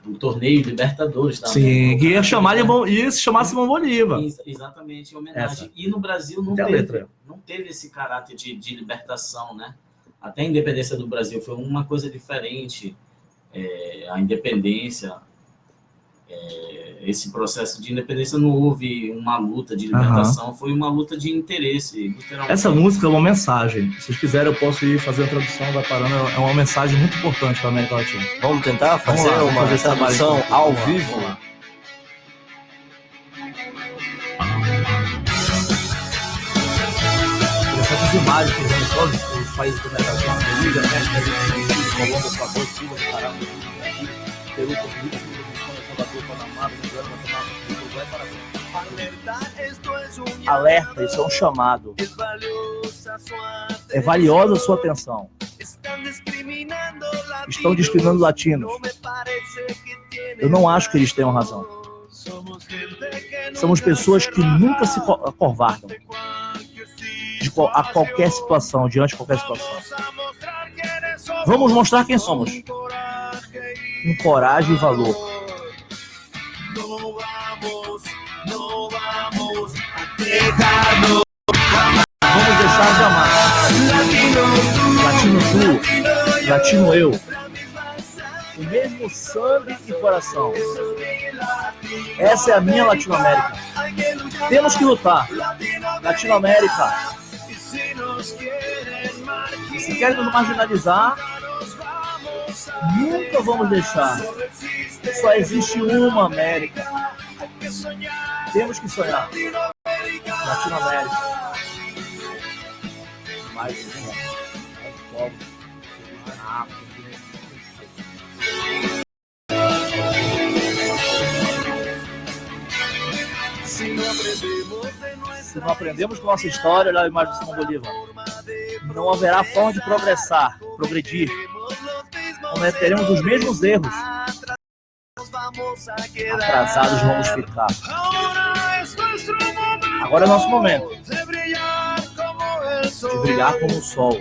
O torneio Libertadores. Tá? Sim, que ia chamar Simão Bolívar. Exatamente, em homenagem. E no Brasil não teve esse caráter de libertação, né? Até a independência do Brasil foi uma coisa diferente. A independência, esse processo de independência não houve uma luta de libertação, foi uma luta de interesse, literalmente. Essa música é uma mensagem. Se vocês quiserem, eu posso ir fazer a tradução, vai parando. É uma mensagem muito importante para a América Latina. Vamos tentar fazer uma tradução ao vivo? Essas imagens que vemos todos os países da América Latina, Bolívia, México, Colômbia, Equador, Chile, Nicarágua, Peru, Bolívia, Salvador, Panamá, Venezuela, Guatemala, Paraguai. Alerta, isso é um chamado. É valiosa a sua atenção. Estão discriminando latinos. Eu não acho que eles tenham razão. Somos pessoas que nunca se acovardam a qualquer situação, diante de qualquer situação. Vamos mostrar quem somos. Com coragem e valor. Vamos deixar de amar. Latino tu, latino eu. O mesmo sangue e coração. Essa é a minha Latinoamérica. Temos que lutar. Latinoamérica. Se querem nos marginalizar, nunca vamos deixar. Só existe uma América. Temos que sonhar. Latinoamérica. Mais uma. Se não aprendemos com nossa história, olha a imagem do Simão Bolívar. Não haverá forma de progressar, progredir. Cometeremos os mesmos erros. Atrasados vamos ficar. Agora é nosso momento de brilhar como o sol.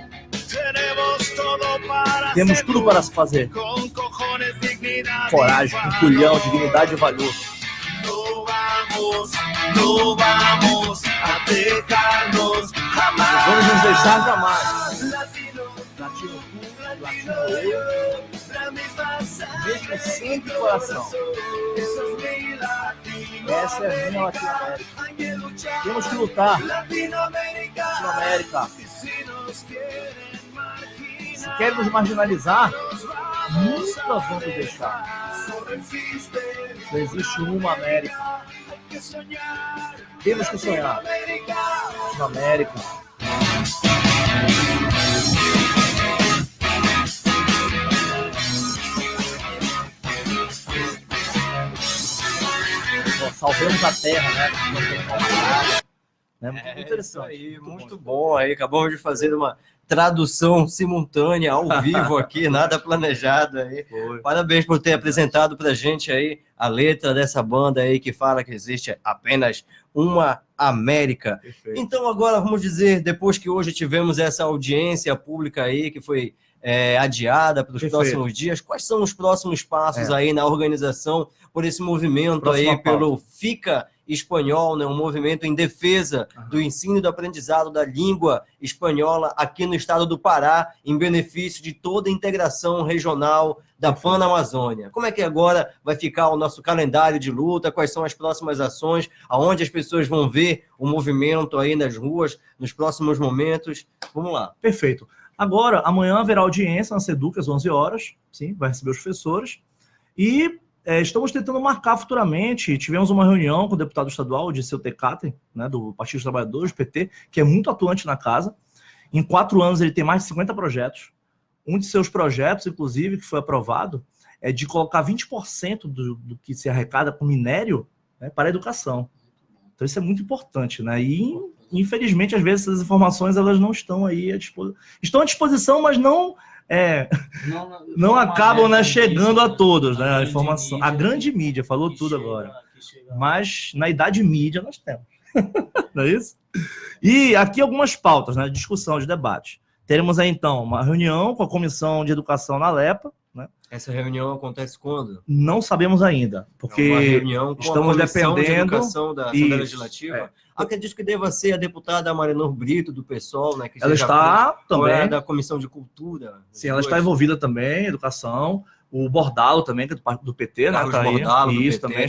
Temos tudo para se fazer. Coragem, culhão, dignidade e valor. Não vamos nos deixar jamais. Latino tu, latino eu. Mesmo sangue e coração. Essa é a minha Latinoamérica. Temos que lutar. Latinoamérica. Se querem nos marginalizar, nunca vamos deixar. Só existe uma América. Temos que sonhar. Latinoamérica. Salvemos a terra, né? Muito interessante. Aí, muito bom aí. Acabamos de fazer uma tradução simultânea ao vivo aqui, nada planejado aí. Foi. Parabéns por ter apresentado pra gente aí a letra dessa banda aí que fala que existe apenas uma América. Perfeito. Então agora vamos dizer, depois que hoje tivemos essa audiência pública aí que foi adiada para os Perfeito. próximos dias, quais são os próximos passos aí na organização por esse movimento Próxima aí, pauta. pelo FICA Espanhol, né, um movimento em defesa do ensino e do aprendizado da língua espanhola aqui no estado do Pará, em benefício de toda a integração regional da Panamazônia. Como é que agora vai ficar o nosso calendário de luta? Quais são as próximas ações? Aonde as pessoas vão ver o movimento aí nas ruas nos próximos momentos? Vamos lá. Perfeito. Agora, amanhã haverá audiência na SEDUC às 11 horas, sim, vai receber os professores, e estamos tentando marcar futuramente. Tivemos uma reunião com o deputado estadual, Dirceu Tecate, né, do Partido dos Trabalhadores, PT, que é muito atuante na casa. Em 4 anos ele tem mais de 50 projetos. Um de seus projetos, inclusive, que foi aprovado, é de colocar 20% do que se arrecada com minério, né, para a educação. Então isso é muito importante, né? E infelizmente, às vezes, essas informações elas não estão aí à disposição. Estão à disposição, mas não acabam, né, chegando a todos, né? A informação. A grande mídia falou tudo agora. Mas na idade mídia nós temos. Não é isso? E aqui algumas pautas, né? De discussão, de debate. Teremos aí, então, uma reunião com a Comissão de Educação na LEPA, né? Essa reunião acontece quando? Não sabemos ainda, porque uma reunião com estamos a Comissão dependendo de Educação da Assembleia Legislativa. Acredito que deva ser a deputada Marinor Brito, do PSOL, né? Que ela está também. Da Comissão de Cultura. Sim, ela está envolvida também, educação. O Bordalo também, que é do PT, né? Tá Bordalo, aí. do Isso PT também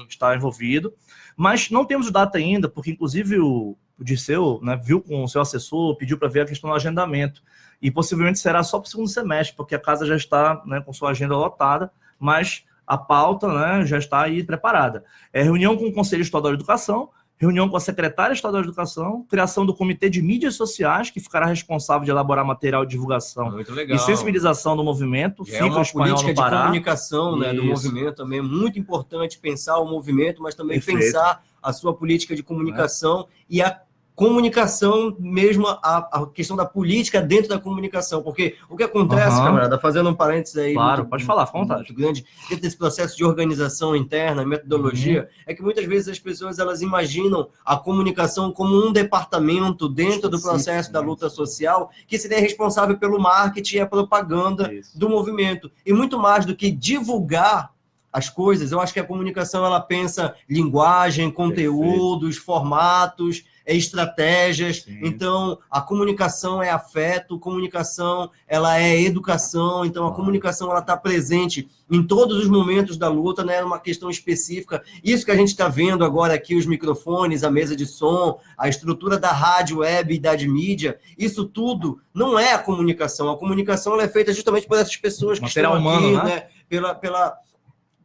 está envolvido. Mas não temos data ainda, porque inclusive o Dirceu, né, viu com o seu assessor, pediu para ver a questão do agendamento. E possivelmente será só para o segundo semestre, porque a casa já está, né, com sua agenda lotada, mas a pauta, né, já está aí preparada. Reunião com o Conselho Estadual de Educação, reunião com a Secretária Estadual de Educação, criação do Comitê de Mídias Sociais, que ficará responsável de elaborar material de divulgação e sensibilização do movimento. É uma política de comunicação, né, do Isso. movimento também. É muito importante pensar o movimento, mas também Perfeito. pensar a sua política de comunicação e a comunicação mesmo, a questão da política dentro da comunicação, porque o que acontece, camarada, fazendo um parênteses aí, claro, pode falar, fica à vontade, muito grande, dentro desse processo de organização interna, metodologia, é que muitas vezes as pessoas elas imaginam a comunicação como um departamento dentro do processo da luta social que seria responsável pelo marketing e a propaganda do movimento, e muito mais do que divulgar as coisas, eu acho que a comunicação ela pensa linguagem, conteúdos, formatos, estratégias. Sim. Então, a comunicação é afeto, comunicação ela é educação, então a comunicação ela está presente em todos os momentos da luta, né? Uma questão específica. Isso que a gente está vendo agora aqui, os microfones, a mesa de som, a estrutura da rádio, web e da mídia, isso tudo não é a comunicação. A comunicação ela é feita justamente por essas pessoas que estão aqui, né?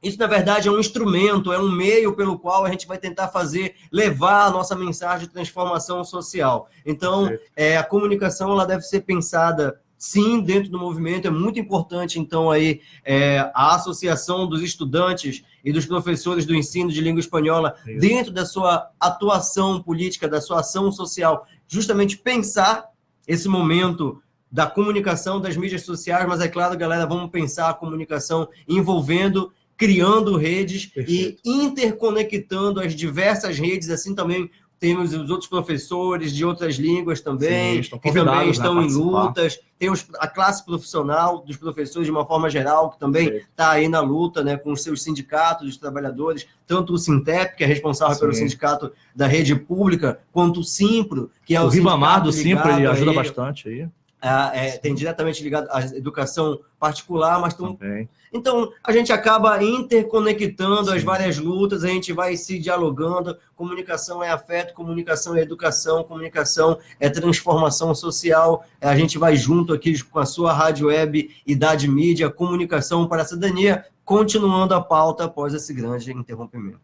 Isso, na verdade, é um instrumento, é um meio pelo qual a gente vai tentar levar a nossa mensagem de transformação social. Então, a comunicação ela deve ser pensada, sim, dentro do movimento. É muito importante, então, aí, a associação dos estudantes e dos professores do ensino de língua espanhola, dentro da sua atuação política, da sua ação social, justamente pensar esse momento da comunicação, das mídias sociais, mas é claro, galera, vamos pensar a comunicação envolvendo, criando redes. Perfeito. E interconectando as diversas redes, assim também temos os outros professores de outras línguas também, que também estão em lutas, tem a classe profissional dos professores de uma forma geral, que também está aí na luta, né, com os seus sindicatos de trabalhadores, tanto o Sintep, que é responsável pelo sindicato da rede pública, quanto o Simpro, que é o Ribamar do Simpro, ele ajuda bastante aí. Tem diretamente ligado à educação particular, mas então a gente acaba interconectando as várias lutas, a gente vai se dialogando. Comunicação é afeto, comunicação é educação, comunicação é transformação social. A gente vai junto aqui com a sua rádio web Idade Mídia, comunicação para a cidadania, continuando a pauta após esse grande interrompimento.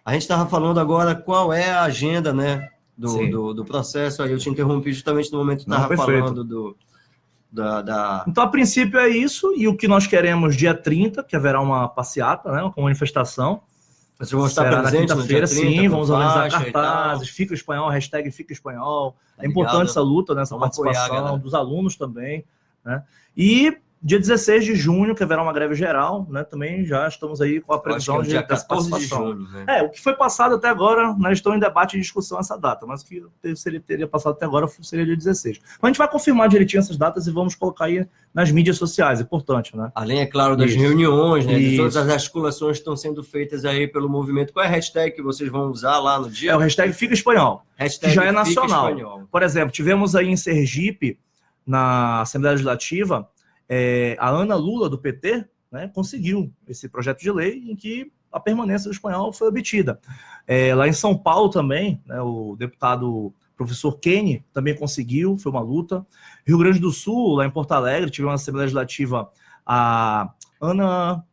A gente estava falando agora qual é a agenda, né, do processo. Aí eu te interrompi justamente no momento que estava falando Então, a princípio é isso, e o que nós queremos dia 30, que haverá uma passeata, né, uma manifestação. Vocês vão estar presentes na quinta-feira, sim, vamos organizar cartazes, Fica Espanhol, hashtag Fica Espanhol. É importante essa luta, né, essa participação dos alunos também, né? E dia 16 de junho, que haverá uma greve geral, né? Também já estamos aí com a previsão de dia 14 de junho, né? O que foi passado até agora, nós estamos em debate e discussão essa data, mas o que teria passado até agora seria dia 16. Mas a gente vai confirmar direitinho essas datas e vamos colocar aí nas mídias sociais, é importante, né? Além, é claro, das reuniões, né? De todas as articulações que estão sendo feitas aí pelo movimento. Qual é a hashtag que vocês vão usar lá no dia? O hashtag Fica Espanhol, hashtag que já é nacional. Por exemplo, tivemos aí em Sergipe, na Assembleia Legislativa, a Ana Lula, do PT, né, conseguiu esse projeto de lei em que a permanência do espanhol foi obtida. Lá em São Paulo também, né, o deputado professor Kenny também conseguiu, foi uma luta. Rio Grande do Sul, lá em Porto Alegre, tivemos na Assembleia Legislativa a Ana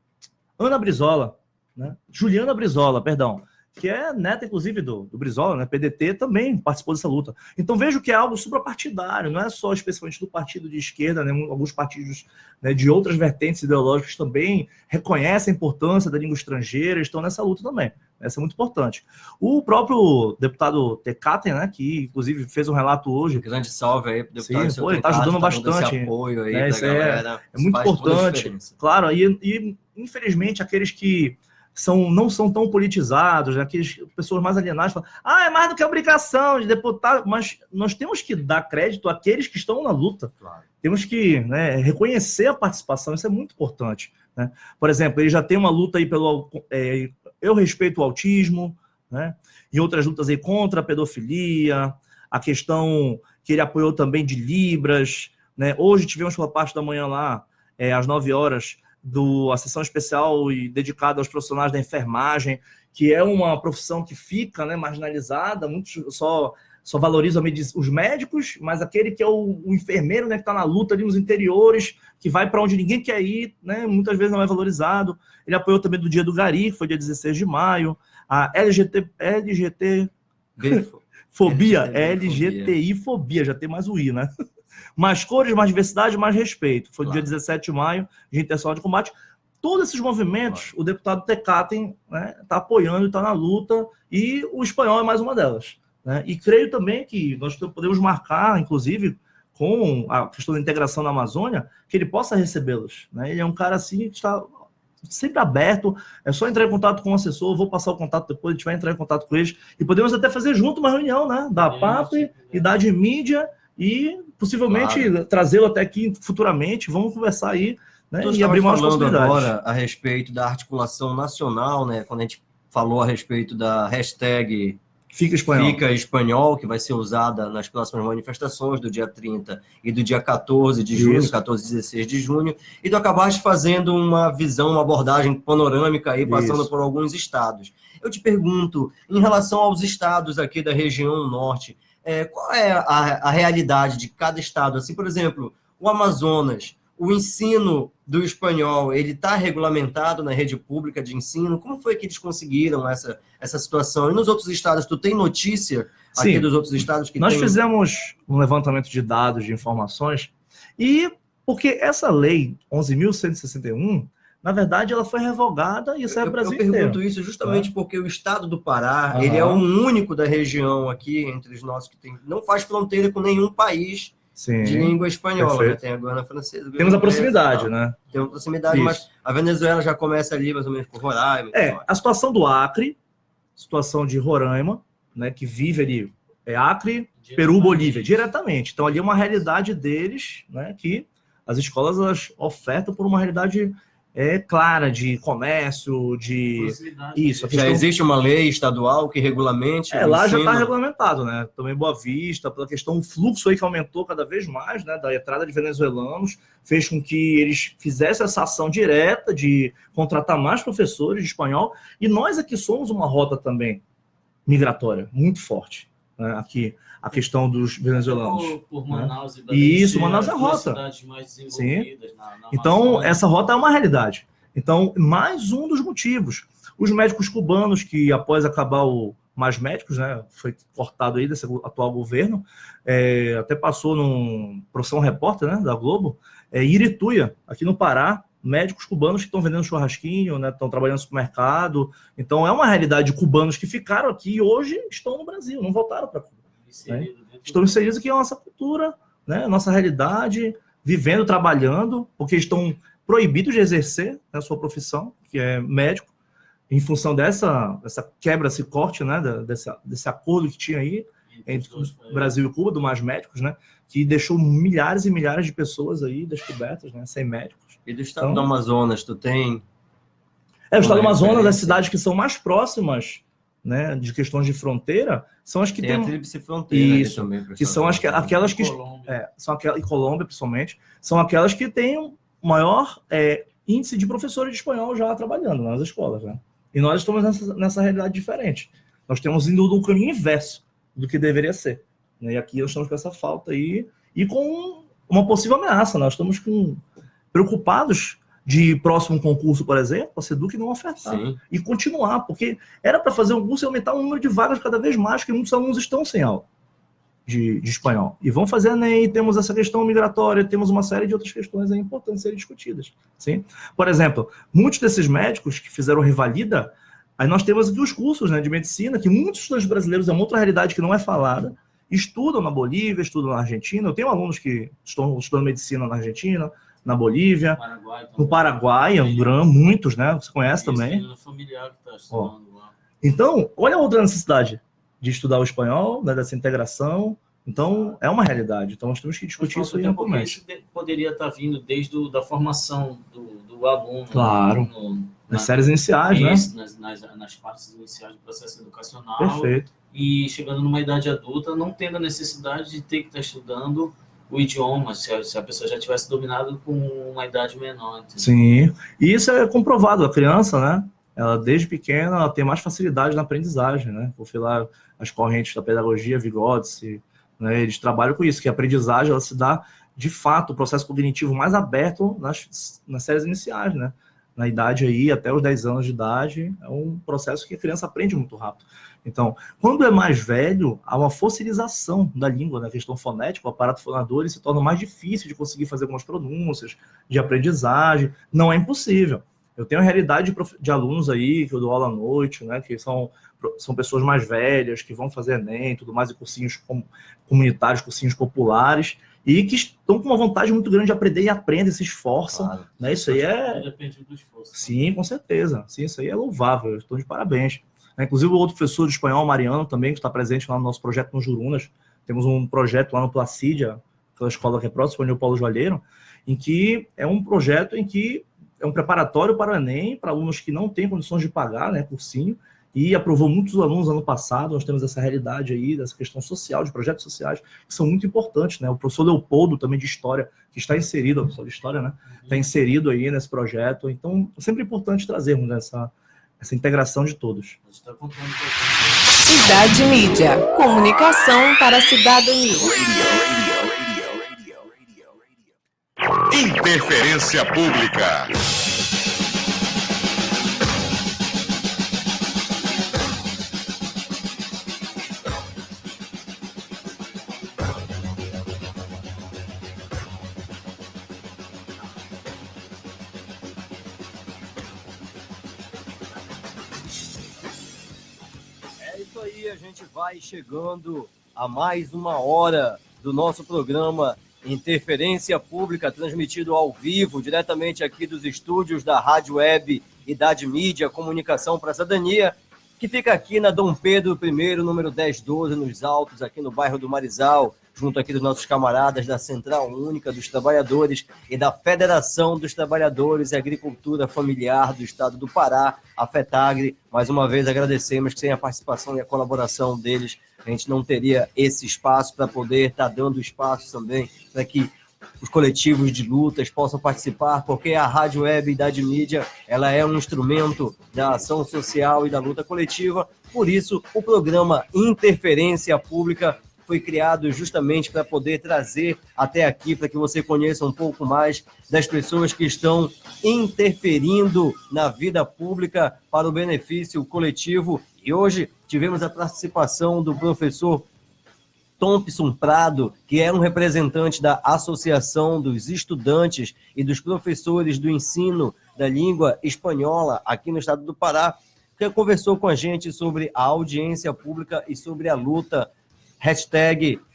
Brizola, né, Juliana Brizola, perdão, que é neta, inclusive, do Brizola, né? PDT, também participou dessa luta. Então, vejo que é algo suprapartidário, não é só especialmente do partido de esquerda, né? Alguns partidos, né, de outras vertentes ideológicas também reconhecem a importância da língua estrangeira, estão nessa luta também. Essa é muito importante. O próprio deputado Tecate, né, que inclusive fez um relato hoje. Grande salve aí pro deputado. Sim, ele está ajudando bastante. Esse apoio aí pra galera. É muito importante. Claro, e infelizmente aqueles que não são tão politizados, né? Aquelas pessoas mais alienadas falam, é mais do que obrigação de deputado, mas nós temos que dar crédito àqueles que estão na luta. Claro. Temos que, né, reconhecer a participação, isso é muito importante, né? Por exemplo, ele já tem uma luta aí pelo eu respeito o autismo, né? E outras lutas aí contra a pedofilia, a questão que ele apoiou também de Libras, né? Hoje tivemos pela parte da manhã lá, às 9 horas, a sessão especial e dedicada aos profissionais da enfermagem, que é uma profissão que fica, né, marginalizada, muitos só valorizam os médicos, mas aquele que é o enfermeiro, né, que está na luta ali nos interiores, que vai para onde ninguém quer ir, né, muitas vezes não é valorizado. Ele apoiou também do Dia do Gari, que foi dia 16 de maio, a LGTI-fobia, já tem mais o I, né? Mais cores, mais diversidade, mais respeito. Foi dia 17 de maio, Dia Internacional de Combate. Todos esses movimentos, o deputado Tecate, né, está apoiando e está na luta, e o espanhol é mais uma delas, né? E creio também que nós podemos marcar, inclusive, com a questão da integração na Amazônia, que ele possa recebê-los, né? Ele é um cara assim que está sempre aberto, é só entrar em contato com o assessor, vou passar o contato depois, a gente vai entrar em contato com eles, e podemos até fazer junto uma reunião, né, da PAP, Idade Mídia, e possivelmente trazê-lo até aqui futuramente. Vamos conversar aí, né, e abrir mais possibilidades. Agora a respeito da articulação nacional, né, quando a gente falou a respeito da hashtag Fica Espanhol, que vai ser usada nas próximas manifestações do dia 30 e do dia 14 de junho, 14 e 16 de junho, e tu acabaste fazendo uma visão, uma abordagem panorâmica aí, passando por alguns estados. Eu te pergunto, em relação aos estados aqui da região norte, qual é a realidade de cada estado? Assim, por exemplo, o Amazonas, o ensino do espanhol, ele está regulamentado na rede pública de ensino? Como foi que eles conseguiram essa situação? E nos outros estados, tu tem notícia aqui dos outros estados que nós fizemos um levantamento de dados, de informações, e porque essa lei 11.161, na verdade, ela foi revogada e saiu o Brasil inteiro. Eu pergunto isso justamente porque o estado do Pará, ele é o único da região aqui, entre os nossos, que não faz fronteira com nenhum país de língua espanhola, né? Tem a Guiana Francesa. Temos a proximidade, né? Temos proximidade, mas a Venezuela já começa ali, mais ou menos, por Roraima. A situação do Acre, situação de Roraima, né, que vive ali, Acre, Peru, Bolívia, diretamente. Então, ali é uma realidade deles, né, que as escolas elas ofertam por uma realidade clara de comércio, de... Isso. Já existe uma lei estadual que regulamente... lá já está regulamentado, né? Também Boa Vista, pela questão, o fluxo aí que aumentou cada vez mais, né, da entrada de venezuelanos, fez com que eles fizessem essa ação direta de contratar mais professores de espanhol, e nós aqui somos uma rota também migratória, muito forte, né? Aqui, a questão dos venezuelanos. Por Manaus, né? E isso, Manaus é a rota. Cidades mais desenvolvidas. Sim. Então, essa rota é uma realidade. Então, mais um dos motivos. Os médicos cubanos, que após acabar o Mais Médicos, né, foi cortado aí desse atual governo, até passou num Profissão Repórter, né, da Globo, Irituia, aqui no Pará, médicos cubanos que estão vendendo churrasquinho, né, estão trabalhando no supermercado. Então, é uma realidade de cubanos que ficaram aqui e hoje estão no Brasil, não voltaram para Cuba. Né? Estão inseridos aqui na nossa cultura, né, nossa realidade, vivendo, trabalhando, porque estão proibidos de exercer a sua profissão, que é médico, em função dessa quebra, esse corte, né, desse acordo que tinha aí entre Brasil e Cuba, do Mais Médicos, né, que deixou milhares e milhares de pessoas aí descobertas, né, sem médicos. E do estado do Amazonas, tu tem... o estado do Amazonas, as cidades que são mais próximas, né, de questões de fronteira, são as que tem a tríplice fronteira. Isso, também, que são aquelas que... são aquelas, e Colômbia, principalmente, são aquelas que têm o maior índice de professores de espanhol já trabalhando nas escolas, né? E nós estamos nessa realidade diferente. Nós temos indo no caminho inverso do que deveria ser, né? E aqui nós estamos com essa falta aí, e com uma possível ameaça. Nós estamos preocupados de próximo concurso, por exemplo, a SEDUC não ofertar. Sim. E continuar, porque era para fazer um curso e aumentar o número de vagas cada vez mais, que muitos alunos estão sem aula de espanhol. E vão fazer ENEM, temos essa questão migratória, temos uma série de outras questões aí importantes serem discutidas. Sim? Por exemplo, muitos desses médicos que fizeram revalida, aí nós temos aqui os cursos, né, de medicina, que muitos estudantes brasileiros, é uma outra realidade que não é falada, estudam na Bolívia, estudam na Argentina. Eu tenho alunos que estão estudando medicina na Argentina, na Bolívia, no Paraguai, muitos, né? Você conhece também. Familiar que está estudando lá. Então, olha a outra necessidade de estudar o espanhol, né, dessa integração. Então, é uma realidade. Então, nós temos que discutir isso aí amplamente. Isso poderia estar vindo desde da formação do aluno. Claro. Nas séries iniciais, né? Nas partes iniciais do processo educacional. Perfeito. E chegando numa idade adulta, não tendo a necessidade de ter que estar estudando o idioma, se a pessoa já tivesse dominado com uma idade menor. Entendeu? Sim, e isso é comprovado. A criança, né, ela desde pequena, ela tem mais facilidade na aprendizagem, né? Vou falar as correntes da pedagogia, Vygotsky, né, eles trabalham com isso, que a aprendizagem ela se dá, de fato, o processo cognitivo mais aberto nas séries iniciais, né? Na idade aí, até os 10 anos de idade, é um processo que a criança aprende muito rápido. Então, quando é mais velho, há uma fossilização da língua, na questão fonética, o aparato fonador ele se torna mais difícil de conseguir fazer algumas pronúncias, de aprendizagem. Não é impossível. Eu tenho a realidade de alunos aí, que eu dou aula à noite, né, que são pessoas mais velhas, que vão fazer ENEM, tudo mais, e cursinhos comunitários, cursinhos populares, e que estão com uma vontade muito grande de aprender e aprendem, se esforçam. Claro. Né? Isso aí depende do esforço. Sim, com certeza. Sim, isso aí é louvável. Estou de parabéns. Inclusive, o outro professor de espanhol, Mariano, também, que está presente lá no nosso projeto no Jurunas. Temos um projeto lá no Placídia, aquela escola que é próxima, o Paulo Joalheiro, em que é um projeto em que é um preparatório para o ENEM, para alunos que não têm condições de pagar, né, cursinho, e aprovou muitos alunos ano passado. Nós temos essa realidade aí, dessa questão social, de projetos sociais, que são muito importantes, né? O professor Leopoldo, também de História, que está inserido, o professor de História, né? Está inserido aí nesse projeto. Então, é sempre importante trazermos essa integração de todos. Cidade Mídia. Comunicação para a cidadania. Interferência Pública. É isso aí, a gente vai chegando a mais uma hora do nosso programa Interferência Pública, transmitido ao vivo, diretamente aqui dos estúdios da Rádio Web Idade Mídia, Comunicação para a Cidadania, que fica aqui na Dom Pedro I, número 1012, nos Altos, aqui no bairro do Marizal, junto aqui dos nossos camaradas da Central Única dos Trabalhadores e da Federação dos Trabalhadores e Agricultura Familiar do Estado do Pará, a FETAGRE. Mais uma vez agradecemos que sem a participação e a colaboração deles, a gente não teria esse espaço para poder estar dando espaço também para que os coletivos de lutas possam participar, porque a Rádio Web Idade Mídia, ela é um instrumento da ação social e da luta coletiva. Por isso, o programa Interferência Pública foi criado justamente para poder trazer até aqui, para que você conheça um pouco mais das pessoas que estão interferindo na vida pública para o benefício coletivo. E hoje tivemos a participação do professor Thompson Prado, que é um representante da Associação dos Estudantes e dos Professores do Ensino da Língua Espanhola aqui no estado do Pará, que conversou com a gente sobre a audiência pública e sobre a luta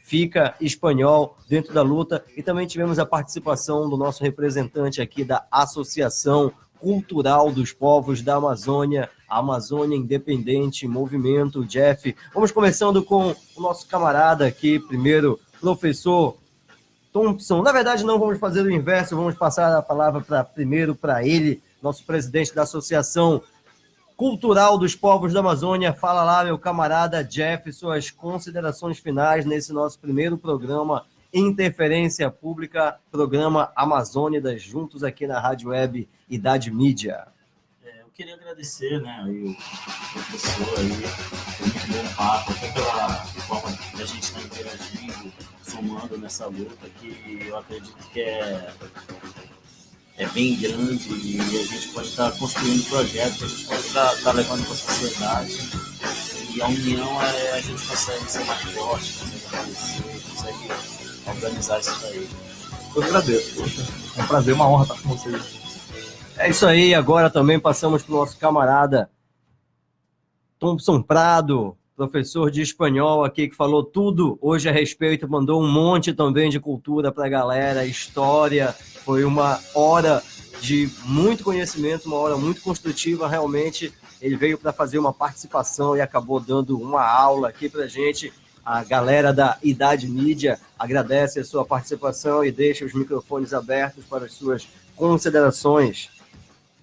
#Fica Espanhol dentro da luta. E também tivemos a participação do nosso representante aqui da Associação Cultural dos Povos da Amazônia, a Amazônia Independente Movimento, Jeff. Vamos começando com o nosso camarada aqui, primeiro, professor Thompson. Na verdade, não vamos fazer o inverso, vamos passar a palavra primeiro para ele, nosso presidente da Associação Cultural dos Povos da Amazônia. Fala lá, meu camarada Jeff, suas considerações finais nesse nosso primeiro programa Interferência Pública, programa Amazônidas, juntos aqui na Rádio Web Idade Mídia. Eu queria agradecer, né, aí, o professor aí, foi muito bom papo, até pela forma que a gente está interagindo, somando nessa luta, que eu acredito que é bem grande e a gente pode estar construindo projetos, a gente pode estar levando para a sociedade, e a união a gente consegue ser mais forte, consegue aparecer, consegue organizar isso daí. Eu agradeço, poxa. É um prazer, uma honra estar com vocês. É isso aí, agora também passamos para o nosso camarada Thompson Prado, professor de espanhol aqui, que falou tudo hoje a respeito, mandou um monte também de cultura para a galera, história. Foi uma hora de muito conhecimento, uma hora muito construtiva, realmente. Ele veio para fazer uma participação e acabou dando uma aula aqui para a gente. A galera da Idade Mídia agradece a sua participação e deixa os microfones abertos para as suas considerações.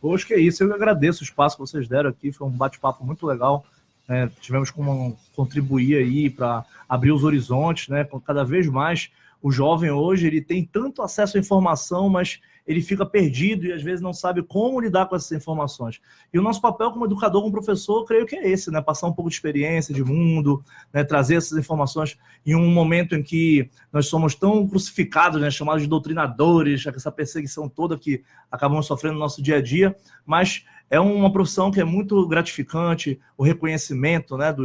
Poxa, que é isso, eu agradeço o espaço que vocês deram aqui, foi um bate-papo muito legal, né? Tivemos como contribuir aí para abrir os horizontes, né? Cada vez mais o jovem hoje, ele tem tanto acesso à informação, mas ele fica perdido e às vezes não sabe como lidar com essas informações. E o nosso papel como educador, como professor, creio que é esse, né? Passar um pouco de experiência, de mundo, né? Trazer essas informações em um momento em que nós somos tão crucificados, né? Chamados de doutrinadores, essa perseguição toda que acabamos sofrendo no nosso dia a dia, mas é uma profissão que é muito gratificante, o reconhecimento, né,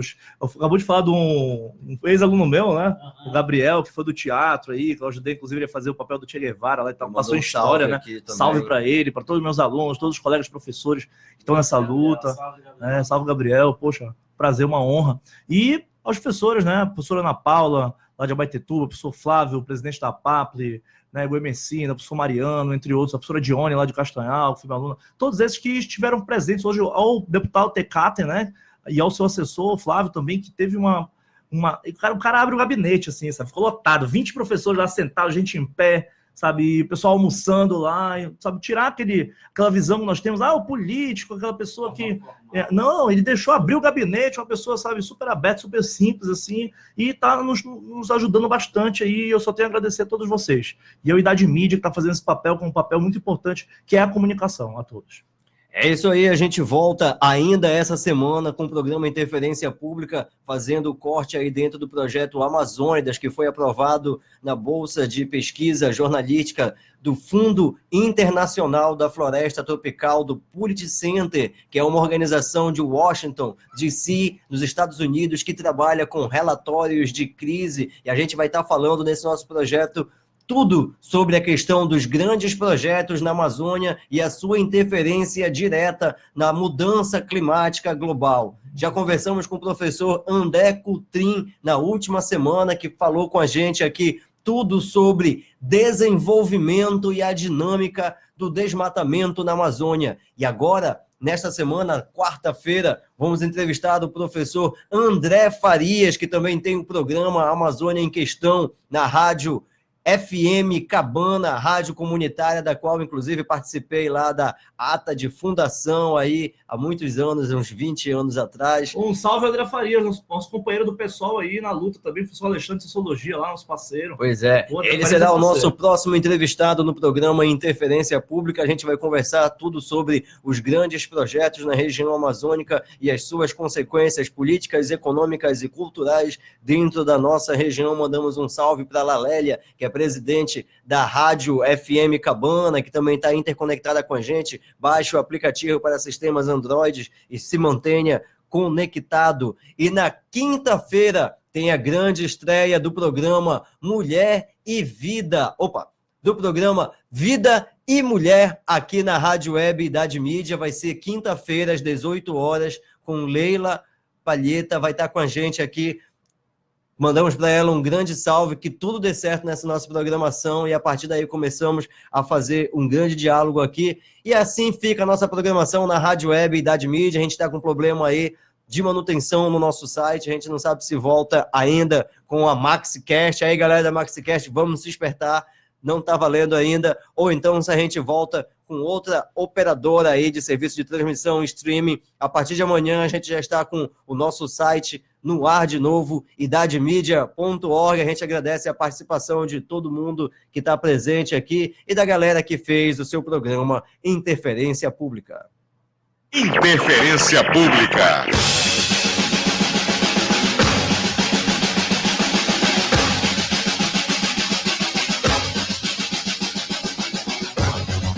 acabou de falar de um ex-aluno meu, né, o Gabriel, que foi do teatro aí, que eu ajudei, inclusive, a fazer o papel do Che Guevara, lá, então, passou em história, né, salve para ele, para todos os meus alunos, todos os colegas professores que estão nessa luta, salve Gabriel, poxa, prazer, uma honra, e aos professores, né, a professora Ana Paula, lá de Abaetetuba, o professor Flávio, o presidente da PAPLE, né, Goi Messina, o professor Mariano, entre outros, a professora Dione, lá de Castanhal, que foi minha aluna, todos esses que estiveram presentes hoje, ao deputado Tecate, né, e ao seu assessor, Flávio, também, que teve o cara abre o gabinete, assim, sabe, ficou lotado, 20 professores lá sentados, gente em pé, sabe, o pessoal almoçando lá, sabe, tirar aquela visão que nós temos, o político, aquela pessoa que... não, ele deixou abrir o gabinete, uma pessoa, sabe, super aberta, super simples, assim, e está nos ajudando bastante aí, eu só tenho a agradecer a todos vocês. E a Idade Mídia que está fazendo esse papel com um papel muito importante, que é a comunicação a todos. É isso aí, a gente volta ainda essa semana com o programa Interferência Pública, fazendo o corte aí dentro do projeto Amazônidas, que foi aprovado na Bolsa de Pesquisa Jornalística do Fundo Internacional da Floresta Tropical, do Pulitzer Center, que é uma organização de Washington, D.C., nos Estados Unidos, que trabalha com relatórios de crise, e a gente vai estar falando nesse nosso projeto tudo sobre a questão dos grandes projetos na Amazônia e a sua interferência direta na mudança climática global. Já conversamos com o professor André Coutrin na última semana, que falou com a gente aqui tudo sobre desenvolvimento e a dinâmica do desmatamento na Amazônia. E agora, nesta semana, quarta-feira, vamos entrevistar o professor André Farias, que também tem o programa Amazônia em Questão na rádio FM Cabana, rádio comunitária, da qual, inclusive, participei lá da ata de fundação aí há muitos anos, uns 20 anos atrás. Um salve, André Farias, nosso companheiro do pessoal aí na luta também, o professor Alexandre de Sociologia lá, nosso parceiro. Pois é, ele será o nosso próximo entrevistado no programa Interferência Pública. A gente vai conversar tudo sobre os grandes projetos na região amazônica e as suas consequências políticas, econômicas e culturais dentro da nossa região. Mandamos um salve para a Lalélia, que é presidente da Rádio FM Cabana, que também está interconectada com a gente. Baixe o aplicativo para sistemas Android e se mantenha conectado. E na quinta-feira tem a grande estreia do programa Mulher e Vida. Do programa Vida e Mulher aqui na Rádio Web Idade Mídia. Vai ser quinta-feira às 18 horas com Leila Palheta, vai estar com a gente aqui. Mandamos para ela um grande salve, que tudo dê certo nessa nossa programação, e a partir daí começamos a fazer um grande diálogo aqui. E assim fica a nossa programação na Rádio Web Idade Mídia. A gente está com um problema aí de manutenção no nosso site, a gente não sabe se volta ainda com a MaxiCast. Aí, galera da MaxiCast, vamos se despertar, não está valendo ainda, ou então se a gente volta com outra operadora aí de serviço de transmissão, streaming. A partir de amanhã a gente já está com o nosso site no ar de novo, idademedia.org. A gente agradece a participação de todo mundo que está presente aqui e da galera que fez o seu programa Interferência Pública. Interferência Pública.